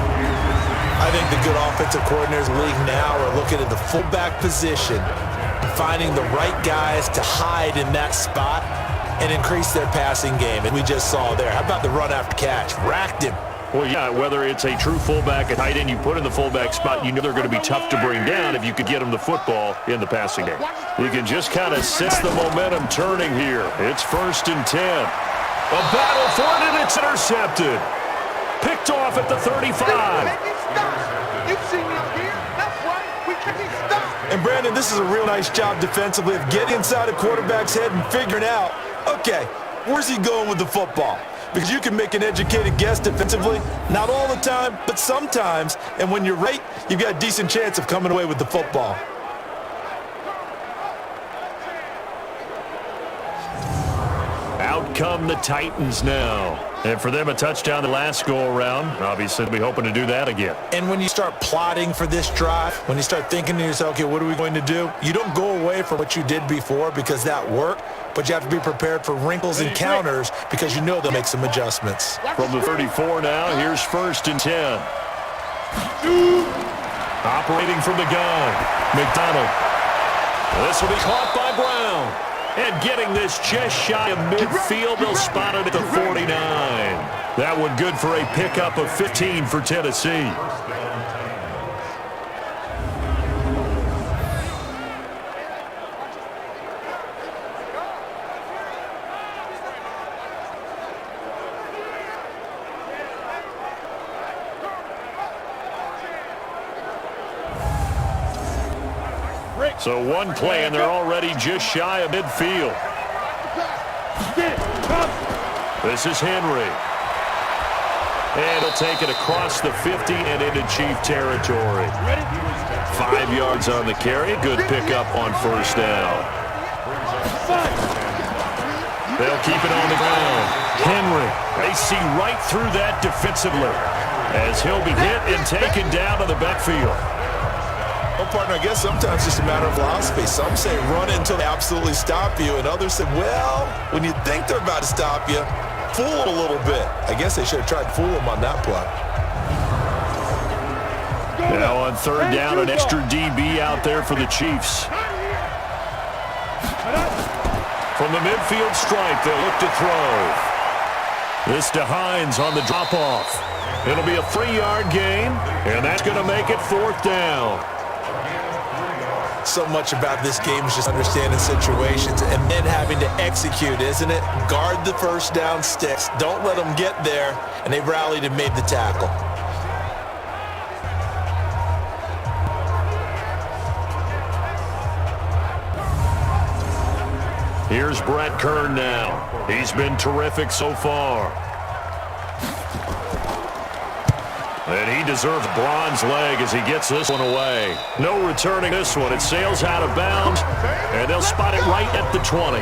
I think the good offensive coordinators in the league now are looking at the fullback position, finding the right guys to hide in that spot and increase their passing game. And we just saw there. How about the run after catch? Racked him. Well, yeah, whether it's a true fullback, a tight end you put in the fullback spot, you know they're going to be tough to bring down if you could get them the football in the passing game. You can just kind of sense the momentum turning here. It's 1st and 10. A battle for it, and it's intercepted. Picked off at the 35. You see me up here? That's right. We can't stop. And Brandon, this is a real nice job defensively of getting inside a quarterback's head and figuring out, okay, where's he going with the football? Because you can make an educated guess defensively, not all the time, but sometimes. And when you're right, you've got a decent chance of coming away with the football. Out come the Titans now. And for them, a touchdown the last go-around. Obviously, they'll be hoping to do that again. And when you start plotting for this drive, when you start thinking to yourself, okay, what are we going to do? You don't go away from what you did before because that worked, but you have to be prepared for wrinkles and counters because you know they'll make some adjustments. From the 34 now, here's 1st and 10. Operating from the gun, McDonald. This will be caught by Brown. And getting this just shy of midfield, they'll spot it at the 49. That one good for a pickup of 15 for Tennessee. So one play, and they're already just shy of midfield. This is Henry. And he'll take it across the 50 and into Chief territory. 5 yards on the carry. Good pickup on 1st down. They'll keep it on the ground. Henry, they see right through that defensively as he'll be hit and taken down to the backfield. Well, partner, I guess sometimes it's just a matter of philosophy. Some say run it until they absolutely stop you, and others say, well, when you think they're about to stop you, fool them a little bit. I guess they should have tried to fool them on that play. Now on 3rd down, an extra DB out there for the Chiefs. From the midfield stripe, they'll look to throw. This to Hines on the drop-off. It'll be a 3-yard gain, and that's going to make it 4th down. So much about this game is just understanding situations and then having to execute, isn't it? Guard the 1st down sticks. Don't let them get there. And they rallied and made the tackle. Here's Brett Kern now. He's been terrific so far. And he deserves bronze leg as he gets this one away. No returning this one. It sails out of bounds, and they'll spot it right at the 20.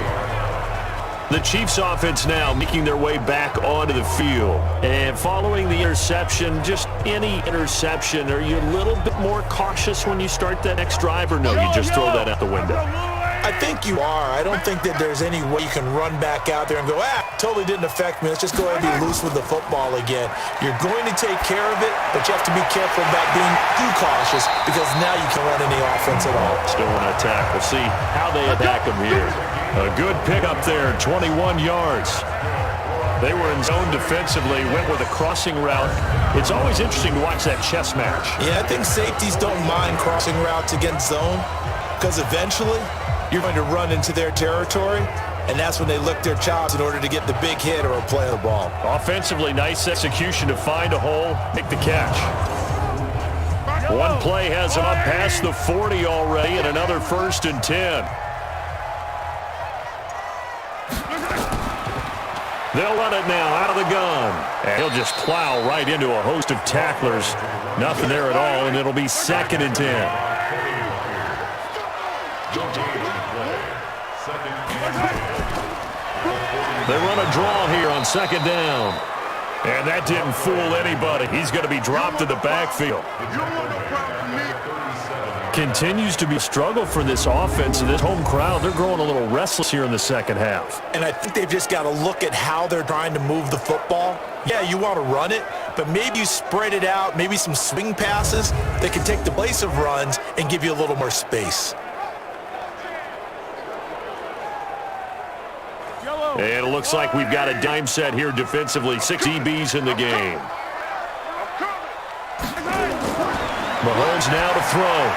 The Chiefs offense now making their way back onto the field. And following the interception, just any interception, are you a little bit more cautious when you start that next drive, or no, you just throw that out the window? I think you are. I don't think that there's any way you can run back out there and go, totally didn't affect me. Let's just go ahead and be loose with the football again. You're going to take care of it, but you have to be careful about being too cautious because now you can run any offense at all. Still want to attack. We'll see how they attack them here. A good pickup there, 21 yards. They were in zone defensively, went with a crossing route. It's always interesting to watch that chess match. Yeah, I think safeties don't mind crossing routes against zone because eventually you're going to run into their territory, and that's when they lick their chops in order to get the big hit or a play on the ball. Offensively, nice execution to find a hole, make the catch. One play has them up past the 40 already, and another 1st and 10. They'll run it now out of the gun. And he'll just plow right into a host of tacklers. Nothing there at all, and it'll be 2nd and 10. They run a draw here on 2nd down. And that didn't fool anybody. He's going to be dropped to the backfield. Continues to be a struggle for this offense and this home crowd. They're growing a little restless here in the 2nd half. And I think they've just got to look at how they're trying to move the football. Yeah, you want to run it, but maybe you spread it out, maybe some swing passes that can take the place of runs and give you a little more space. And it looks like we've got a dime set here defensively. 6 DBs in the game. Mahomes now to throw.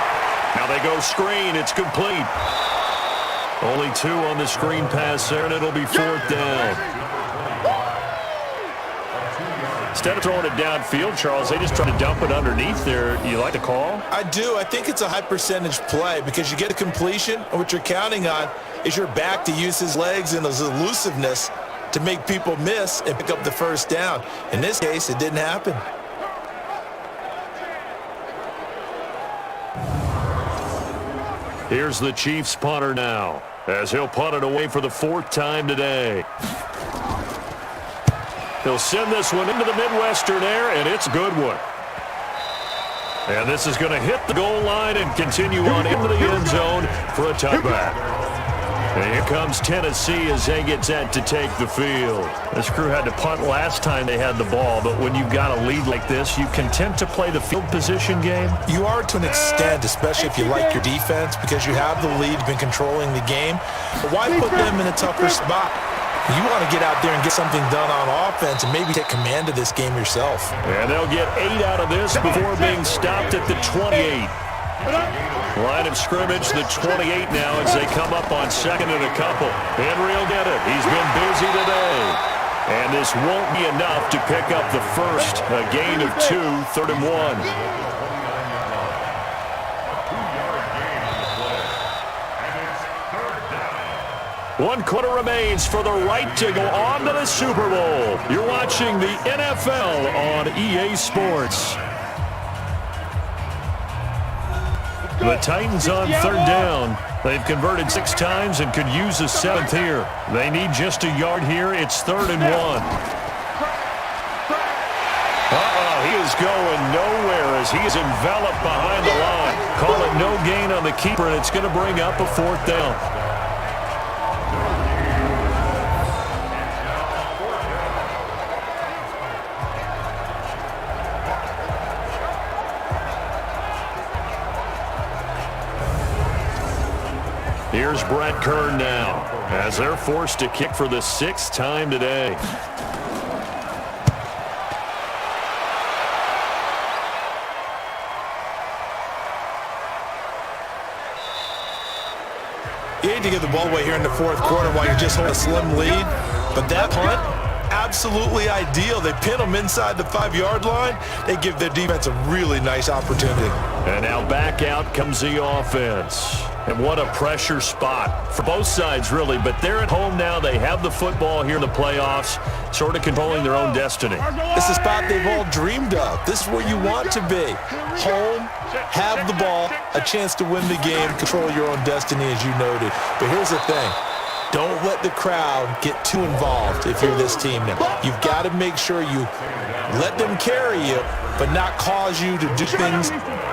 Now they go screen. It's complete. Only 2 on the screen pass there, and it'll be 4th down. Instead of throwing it downfield, Charles, they just try to dump it underneath there. You like the call? I do. I think it's a high percentage play because you get a completion, and what you're counting on is your back to use his legs and his elusiveness to make people miss and pick up the first down. In this case, it didn't happen. Here's the Chiefs punter now, as he'll punt it away for the 4th time today. He'll send this one into the Midwestern air, and it's a good one. And this is going to hit the goal line and continue on into the end zone for a touchback. And here comes Tennessee as they get set to take the field. This crew had to punt last time they had the ball, but when you've got a lead like this, you content to play the field position game? You are to an extent, especially if you like your defense, because you have the lead, been controlling the game. But why put them in a tougher spot? You want to get out there and get something done on offense and maybe take command of this game yourself. And they'll get 8 out of this before being stopped at the 28. Line of scrimmage, the 28 now as they come up on 2nd and a couple. Henry will get it. He's been busy today. And this won't be enough to pick up the first. A gain of 2, 3rd and 1. 1 quarter remains for the right to go on to the Super Bowl. You're watching the NFL on EA Sports. The Titans on 3rd down. They've converted 6 times and could use a 7th here. They need just a yard here. It's 3rd and 1. He is going nowhere as he is enveloped behind the line. Call it no gain on the keeper, and it's going to bring up a 4th down. Here's Brett Kern now as they're forced to kick for the 6th time today. You hate to give the ball away here in the 4th quarter while you're just holding a slim lead, but that punt, absolutely ideal. They pin them inside the 5-yard line. They give their defense a really nice opportunity. And now back out comes the offense. And what a pressure spot for both sides, really. But they're at home now. They have the football here in the playoffs, sort of controlling their own destiny. It's a spot they've all dreamed of. This is where you want to be. Home, have the ball, a chance to win the game, control your own destiny, as you noted. But here's the thing. Don't let the crowd get too involved if you're this team now. You've got to make sure you let them carry you, but not cause you to do things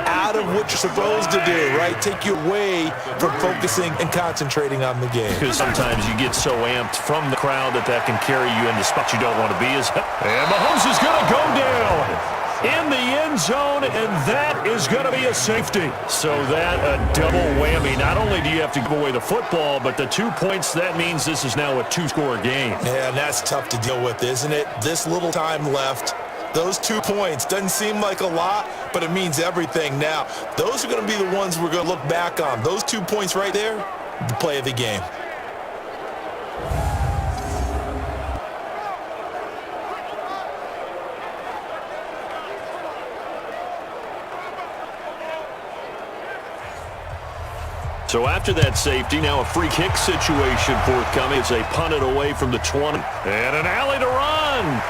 out of what you're supposed to do, right? Take you away from focusing and concentrating on the game. Because sometimes you get so amped from the crowd that can carry you into spots you don't want to be. And Mahomes is going to go down in the end zone, and that is going to be a safety. So that a double whammy. Not only do you have to give away the football, but the 2 points, that means this is now a 2-score game. Yeah, and that's tough to deal with, isn't it? This little time left. Those 2 points doesn't seem like a lot, but it means everything now. Those are going to be the ones we're going to look back on. Those 2 points right there, the play of the game. So after that safety, now a free kick situation forthcoming as they punt it away from the 20. And an alley to run.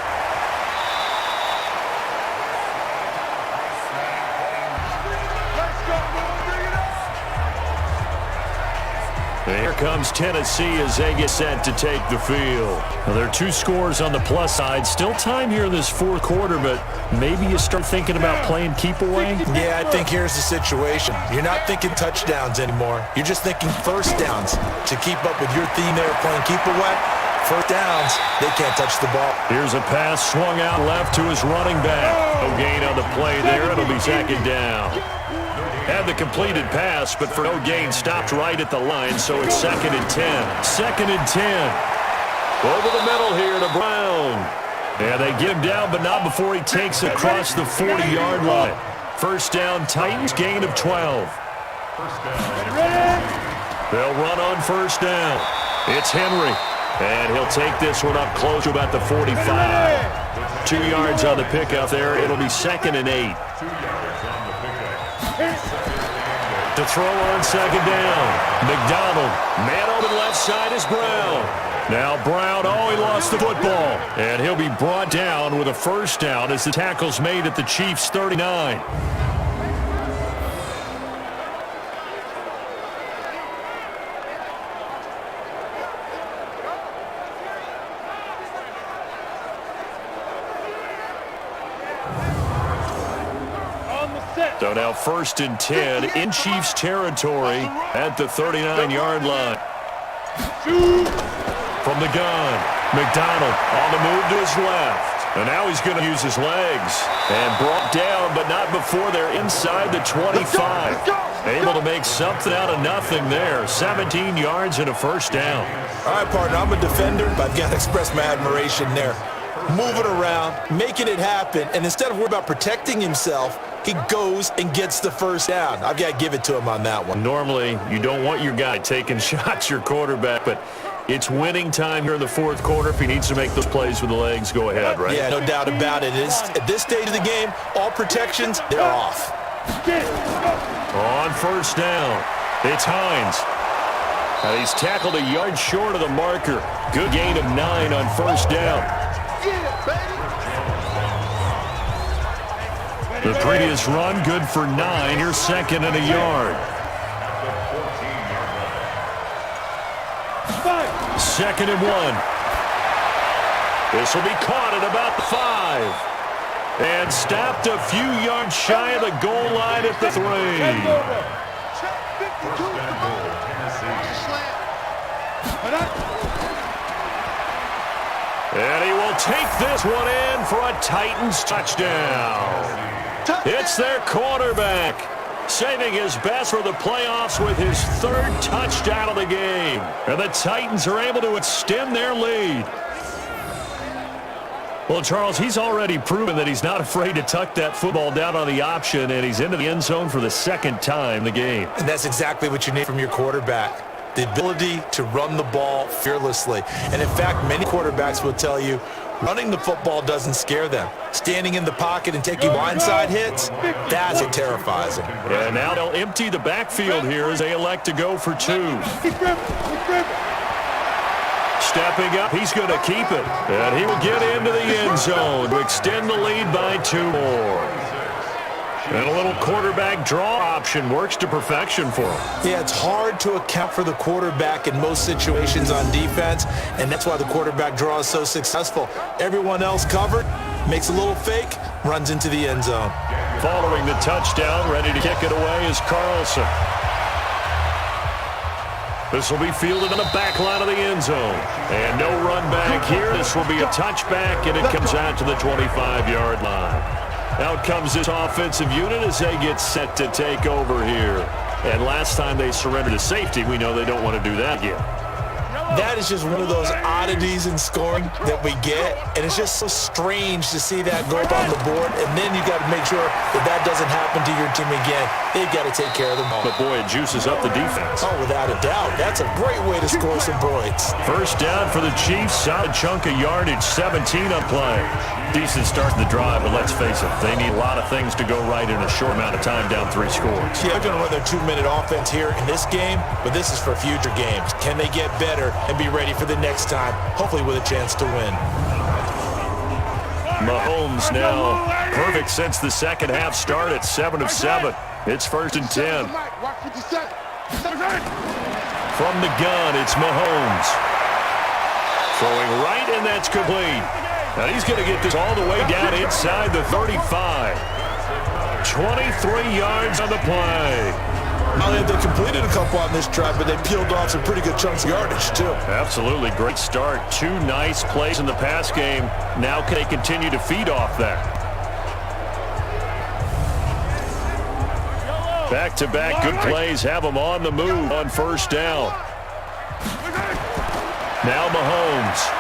And here comes Tennessee as they get set to take the field. Well, there are 2 scores on the plus side. Still time here in this 4th quarter, but maybe you start thinking about playing keep away? Yeah, I think here's the situation. You're not thinking touchdowns anymore. You're just thinking first downs. To keep up with your theme there, playing keep away, first downs, they can't touch the ball. Here's a pass swung out left to his running back. No gain on the play there. It'll be 2nd down. Had the completed pass, but for no gain, stopped right at the line, so it's 2nd and 10. 2nd and 10. Over the middle here to Brown. And they get him down, but not before he takes it across the 40-yard line. First down, Titans, gain of 12. They'll run on first down. It's Henry, and he'll take this one up close to about the 45. 2 yards on the pickup there. It'll be 2nd and 8. To throw on second down. McDonald, man open left side is Brown. Now Brown, he lost the football. And he'll be brought down with a first down as the tackle's made at the Chiefs' 39. So now 1st and 10 in Chiefs territory at the 39-yard line. From the gun, McDonald on the move to his left. And now he's going to use his legs. And brought down, but not before they're inside the 25. Able to make something out of nothing there. 17 yards and a first down. All right, partner, I'm a defender, but I've got to express my admiration there. Moving around, making it happen, and instead of worrying about protecting himself, he goes and gets the first down. I've got to give it to him on that one. Normally, you don't want your guy taking shots, your quarterback, but it's winning time here in the fourth quarter. If he needs to make those plays with the legs, go ahead, right? Yeah, no doubt about it. At this stage of the game, all protections, they're off. On first down, it's Hines. And he's tackled a yard short of the marker. Good gain of 9 on first down. The previous run, good for 9. Here's 2nd and a yard. 2nd and 1. This will be caught at about the 5. And stopped a few yards shy of the goal line at the 3. And he will take this one in for a Titans touchdown. It's their quarterback, saving his best for the playoffs with his 3rd touchdown of the game. And the Titans are able to extend their lead. Well, Charles, he's already proven that he's not afraid to tuck that football down on the option, and he's into the end zone for the 2nd time in the game. And that's exactly what you need from your quarterback. The ability to run the ball fearlessly. And in fact, many quarterbacks will tell you running the football doesn't scare them. Standing in the pocket and taking blindside hits, that's what terrifies them. And now they'll empty the backfield here as they elect to go for 2. Stepping up, he's going to keep it. And he will get into the end zone to extend the lead by 2 more. And a little quarterback draw option works to perfection for him. Yeah, it's hard to account for the quarterback in most situations on defense, and that's why the quarterback draw is so successful. Everyone else covered, makes a little fake, runs into the end zone. Following the touchdown, ready to kick it away is Carlson. This will be fielded on the back line of the end zone. And no run back here. This will be a touchback, and it comes out to the 25-yard line. Out comes this offensive unit as they get set to take over here. And last time they surrendered to safety, we know they don't want to do that again. That is just one of those oddities in scoring that we get, and it's just so strange to see that go up on the board, and then you got to make sure that that doesn't happen to your team again. They've got to take care of the ball. But boy, it juices up the defense. Oh, without a doubt. That's a great way to score some points. First down for the Chiefs. Solid chunk of yardage, 17 on play. Decent start to the drive, but let's face it, they need a lot of things to go right in a short amount of time, down 3 scores. Yeah, they're going to run their 2-minute offense here in this game, but this is for future games. Can they get better and be ready for the next time, hopefully with a chance to win? Mahomes now perfect since the second half started, 7 of 7. It's 1st and 10. From the gun, it's Mahomes. Throwing right, and that's complete. And he's going to get this all the way down inside the 35. 23 yards on the play. Now they completed a couple on this drive, but they peeled off some pretty good chunks of yardage, too. Absolutely. Great start. 2 nice plays in the pass game. Now can they continue to feed off that? Back-to-back good plays have them on the move on first down. Now Mahomes.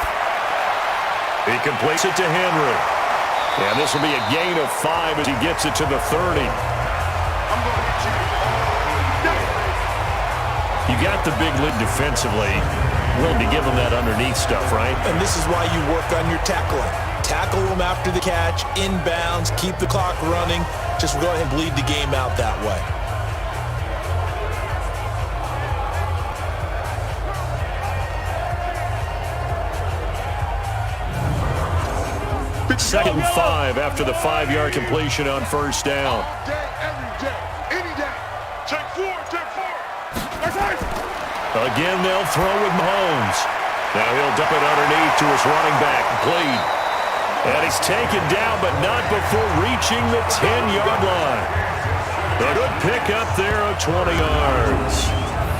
He completes it to Henry. And this will be a gain of 5 as he gets it to the 30. I'm going to hit you all day. You got the big lead defensively. Willing to give them that underneath stuff, right? And this is why you work on your tackling. Tackle them after the catch, inbounds, keep the clock running. Just go ahead and bleed the game out that way. Second and 5 after the 5-yard completion on first down. All day, every day, any day. Take four, take four. Again, they'll throw with Mahomes. Now he'll dump it underneath to his running back, complete. And he's taken down, but not before reaching the 10-yard line. A good pickup there of 20 yards.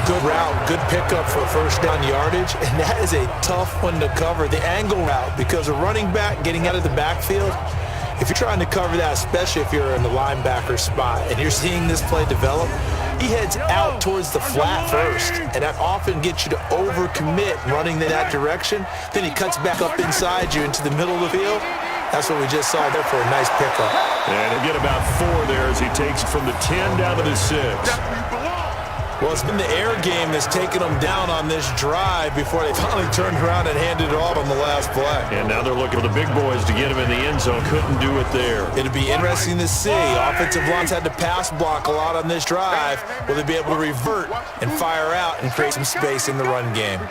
Good route, good pickup for first down yardage, and that is a tough one to cover, the angle route, because a running back getting out of the backfield, if you're trying to cover that, especially if you're in the linebacker spot, and you're seeing this play develop, he heads out towards the flat first, and that often gets you to overcommit running in that direction. Then he cuts back up inside you into the middle of the field. That's what we just saw there for a nice pickup. And he'll get about 4 there as he takes it from the 10 down to the 6. Well, it's been the air game that's taken them down on this drive before they finally turned around and handed it off on the last play. And now they're looking for the big boys to get him in the end zone. Couldn't do it there. It'll be interesting to see. Offensive lines had to pass block a lot on this drive. Will they be able to revert and fire out and create some space in the run game?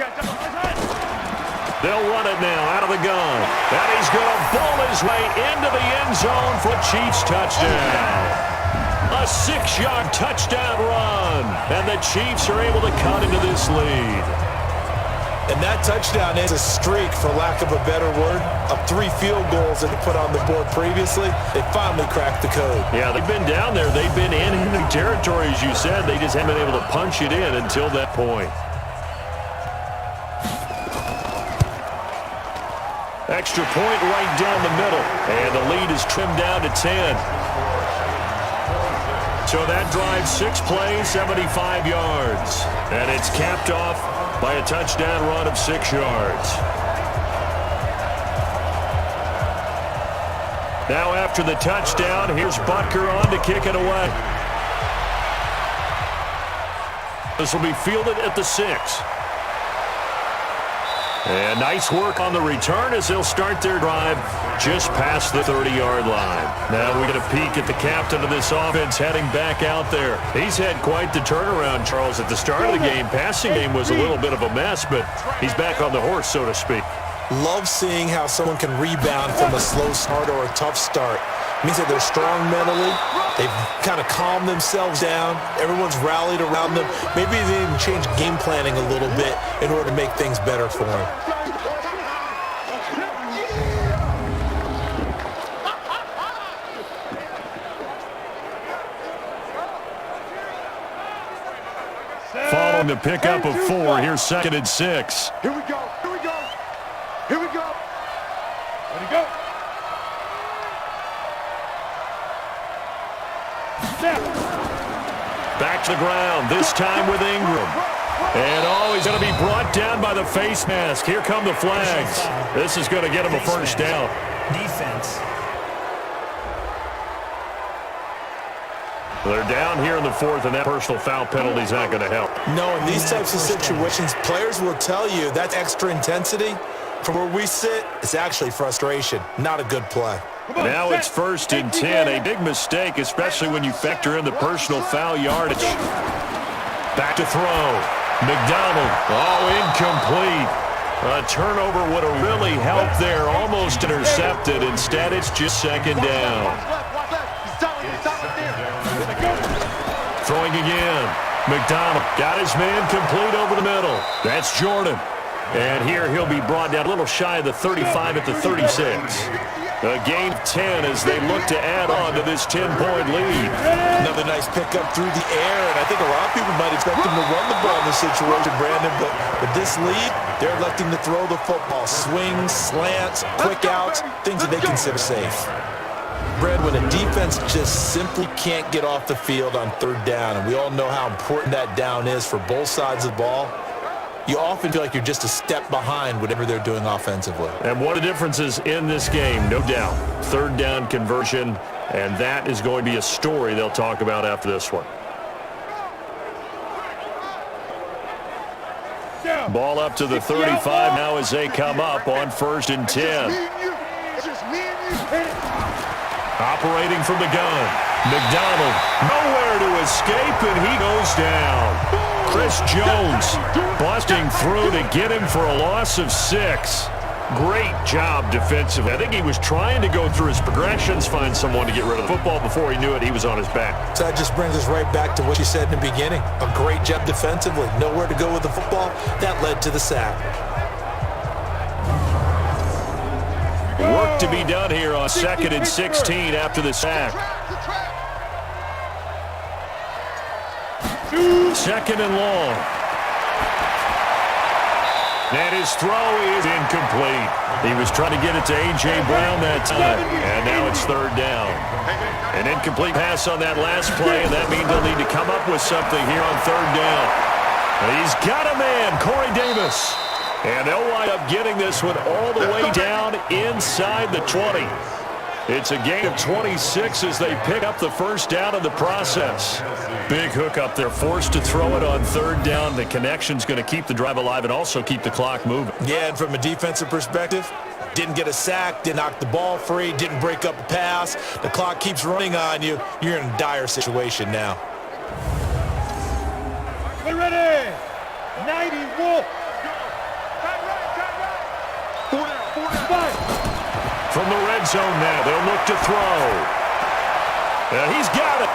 They'll run it now out of the gun. And he's going to bowl his way into the end zone for a Chiefs touchdown. A 6-yard touchdown run. And the Chiefs are able to cut into this lead. And that touchdown is a streak, for lack of a better word, of 3 field goals that they put on the board previously. They finally cracked the code. Yeah, they've been down there. They've been in enemy territory, as you said. They just haven't been able to punch it in until that point. Extra point right down the middle. And the lead is trimmed down to 10. So that drives 6 plays, 75 yards. And it's capped off by a touchdown run of 6 yards. Now after the touchdown, here's Butker on to kick it away. This will be fielded at the 6. And nice work on the return as they'll start their drive just past the 30-yard line. Now we get a peek at the captain of this offense heading back out there. He's had quite the turnaround, Charles. At the start of the game, passing game was a little bit of a mess, but he's back on the horse, so to speak. Love seeing how someone can rebound from a slow start or a tough start. It means that they're strong mentally. They've kind of calmed themselves down. Everyone's rallied around them. Maybe they even change game planning a little bit in order to make things better for them. Following the pickup of 4, here's 2nd and 6. Here we go. Here we go. Here we go. Let it go. Back to the ground, this time with Ingram. And he's going to be brought down by the face mask. Here come the flags. This is going to get him a first down. Defense. They're down here in the 4th, and that personal foul penalty is not going to help. No, in these types of situations, players will tell you that extra intensity. From where we sit, it's actually frustration, not a good play. Now it's 1st and 10, a big mistake, especially when you factor in the personal foul yardage. Back to throw. McDonald, incomplete. A turnover would have really helped there, almost intercepted. Instead, it's just 2nd down. Throwing again. McDonald got his man complete over the middle. That's Jordan. And here he'll be brought down a little shy of the 35 at the 36. A gain of 10 as they look to add on to this 10-point lead. Another nice pickup through the air, and I think a lot of people might expect him to run the ball in this situation, Brandon, but with this lead, they're electing to throw the football. Swings, slants, quick outs, things that they consider safe. Brad, when a defense just simply can't get off the field on 3rd down, and we all know how important that down is for both sides of the ball, you often feel like you're just a step behind whatever they're doing offensively. And one of the differences in this game, no doubt, 3rd down conversion And that is going to be a story they'll talk about after this one. Ball up to the 35 now as they come up on 1st and 10. Operating from the gun. McDonald nowhere to escape, and he goes down. Chris Jones busting through to get him for a loss of 6. Great job defensively. I think he was trying to go through his progressions, find someone to get rid of the football. Before he knew it, he was on his back. So that just brings us right back to what you said in the beginning. A great job defensively. Nowhere to go with the football. That led to the sack. Work to be done here on 2nd and 16 after the sack. 2nd and long. And his throw is incomplete. He was trying to get it to A.J. Brown that time. And now it's 3rd down. An incomplete pass on that last play, and that means they'll need to come up with something here on 3rd down. He's got a man, Corey Davis. And they'll wind up getting this one all the way down inside the 20. It's a gain of 26 as they pick up the 1st down in the process. Big hook up there, forced to throw it on 3rd down. The connection's going to keep the drive alive and also keep the clock moving. Yeah, and from a defensive perspective, didn't get a sack, didn't knock the ball free, didn't break up a pass. The clock keeps running on you. You're in a dire situation now. We're ready. 90 Wolf. From the red zone now, they'll look to throw. And he's got it.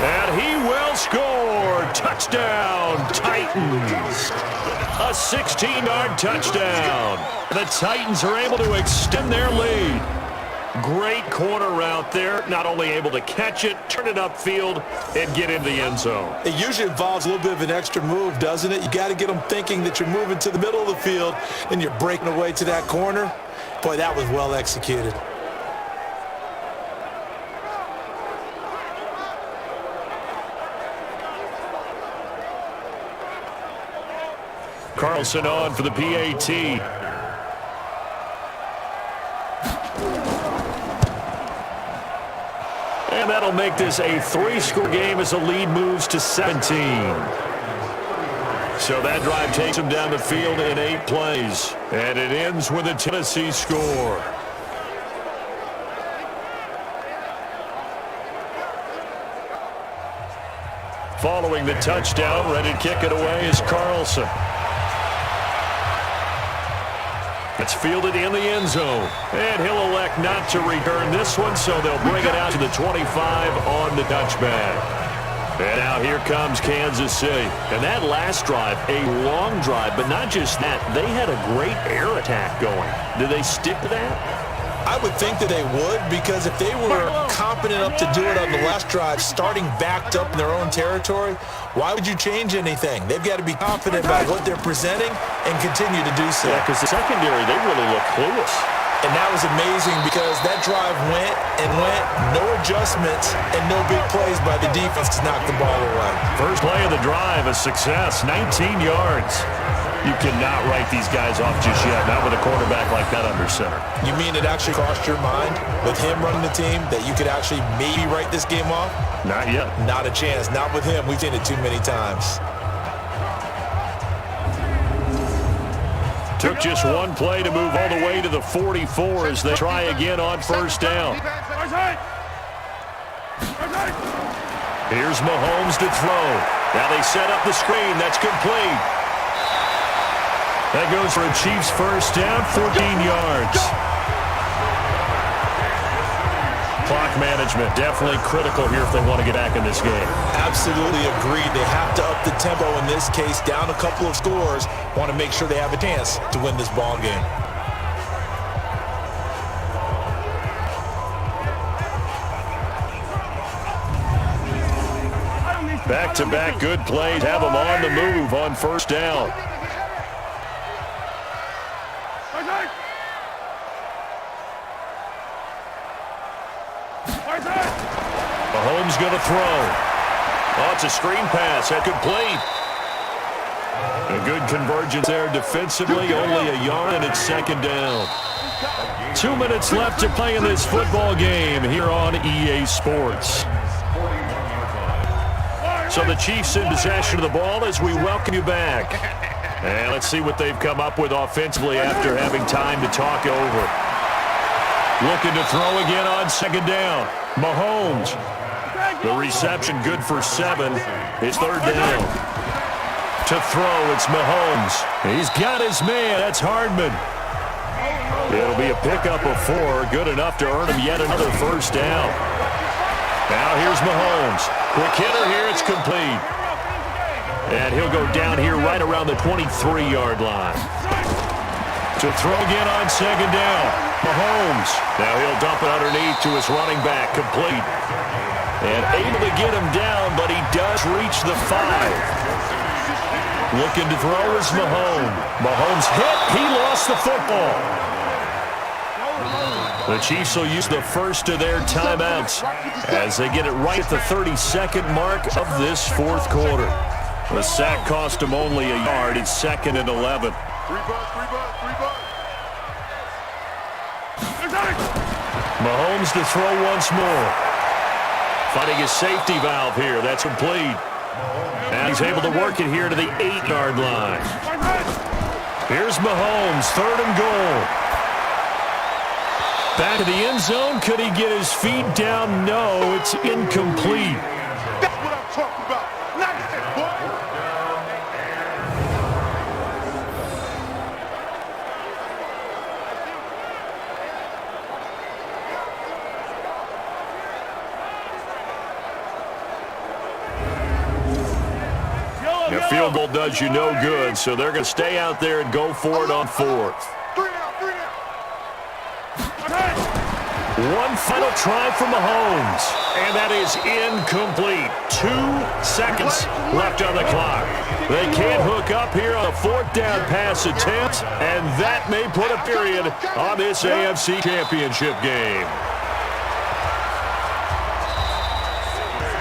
And he will score. Touchdown, Titans. A 16-yard touchdown. The Titans are able to extend their lead. Great corner route there. Not only able to catch it, turn it upfield, and get into the end zone. It usually involves a little bit of an extra move, doesn't it? You got to get them thinking that you're moving to the middle of the field and you're breaking away to that corner. Boy, that was well executed. Carlson on for the PAT. And that'll make this a 3-score game as the lead moves to 17. So that drive takes them down the field in 8 plays. And it ends with a Tennessee score. Following the touchdown, ready to kick it away is Carlson. It's fielded in the end zone. And he'll elect not to return this one, so they'll bring it out to the 25 on the touchback. And now here comes Kansas City. And that last drive, a long drive, but not just that. They had a great air attack going. Did they stick to that? I would think that they would, because if they were competent enough to do it on the last drive, starting backed up in their own territory, why would you change anything? They've got to be confident about what they're presenting and continue to do so. Yeah, because the secondary, they really look clueless. And that was amazing because that drive went and went, no adjustments, and no big plays by the defense to knock the ball away. First play of the drive, a success, 19 yards. You cannot write these guys off just yet, not with a quarterback like that under center. You mean it actually crossed your mind with him running the team that you could actually maybe write this game off? Not yet. Not a chance. Not with him. We've seen it too many times. Took just one play to move all the way to the 44 as they try again on first down. Here's Mahomes to throw. Now they set up the screen. That's complete. That goes for a Chiefs first down, 14 yards. Clock management definitely critical here if they want to get back in this game. Absolutely agreed. They have to up the tempo in this case, down a couple of scores. Want to make sure they have a chance to win this ball game. Back-to-back good plays. Have them on the move on first down. Mahomes going to throw. Oh, it's a screen pass. That complete. A good convergence there defensively, only a yard, and it's second down. 2 minutes left to play in this football game here on EA Sports. So the Chiefs in possession of the ball as we welcome you back. And let's see what they've come up with offensively after having time to talk over. Looking to throw again on second down. Mahomes. The reception good for 7. It's third down. To throw, it's Mahomes. He's got his man. That's Hardman. It'll be a pickup of 4. Good enough to earn him yet another first down. Now here's Mahomes. Quick hitter here. It's complete. And he'll go down here right around the 23-yard line. To throw again on second down. Mahomes. Now he'll dump it underneath to his running back. Complete. And able to get him down, but he does reach the 5. Looking to throw is Mahomes. Mahomes hit. He lost the football. The Chiefs will use the first of their timeouts as they get it right at the 32nd mark of this fourth quarter. The sack cost him only a yard. It's second and 11. Mahomes to throw once more. Finding his safety valve here. That's complete. And he's able to work it here to the 8-yard line. Here's Mahomes, third and goal. Back of the end zone. Could he get his feet down? No, it's incomplete. That's what I'm talking about. Nice hit, boy. The field goal does you no good, so they're going to stay out there and go for it on fourth. 3 down, 3 down. One final try for Mahomes, and that is incomplete. 2 seconds left on the clock. They can't hook up here on a fourth down pass attempt, and that may put a period on this AFC Championship game.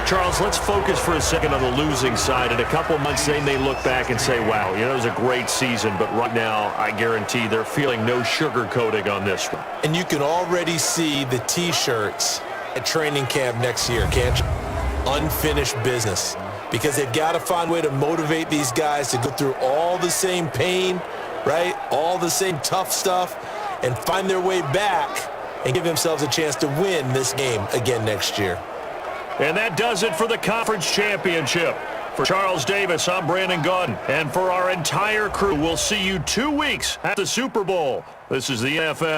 Charles, let's focus for a second on the losing side. In a couple months, they may look back and say, wow, it was a great season, but right now, I guarantee they're feeling no sugarcoating on this one. And you can already see the T-shirts at training camp next year, can't you? Unfinished business. Because they've got to find a way to motivate these guys to go through all the same pain, right? All the same tough stuff, and find their way back and give themselves a chance to win this game again next year. And that does it for the conference championship. For Charles Davis, I'm Brandon Gaudin. And for our entire crew, we'll see you 2 weeks at the Super Bowl. This is the NFL.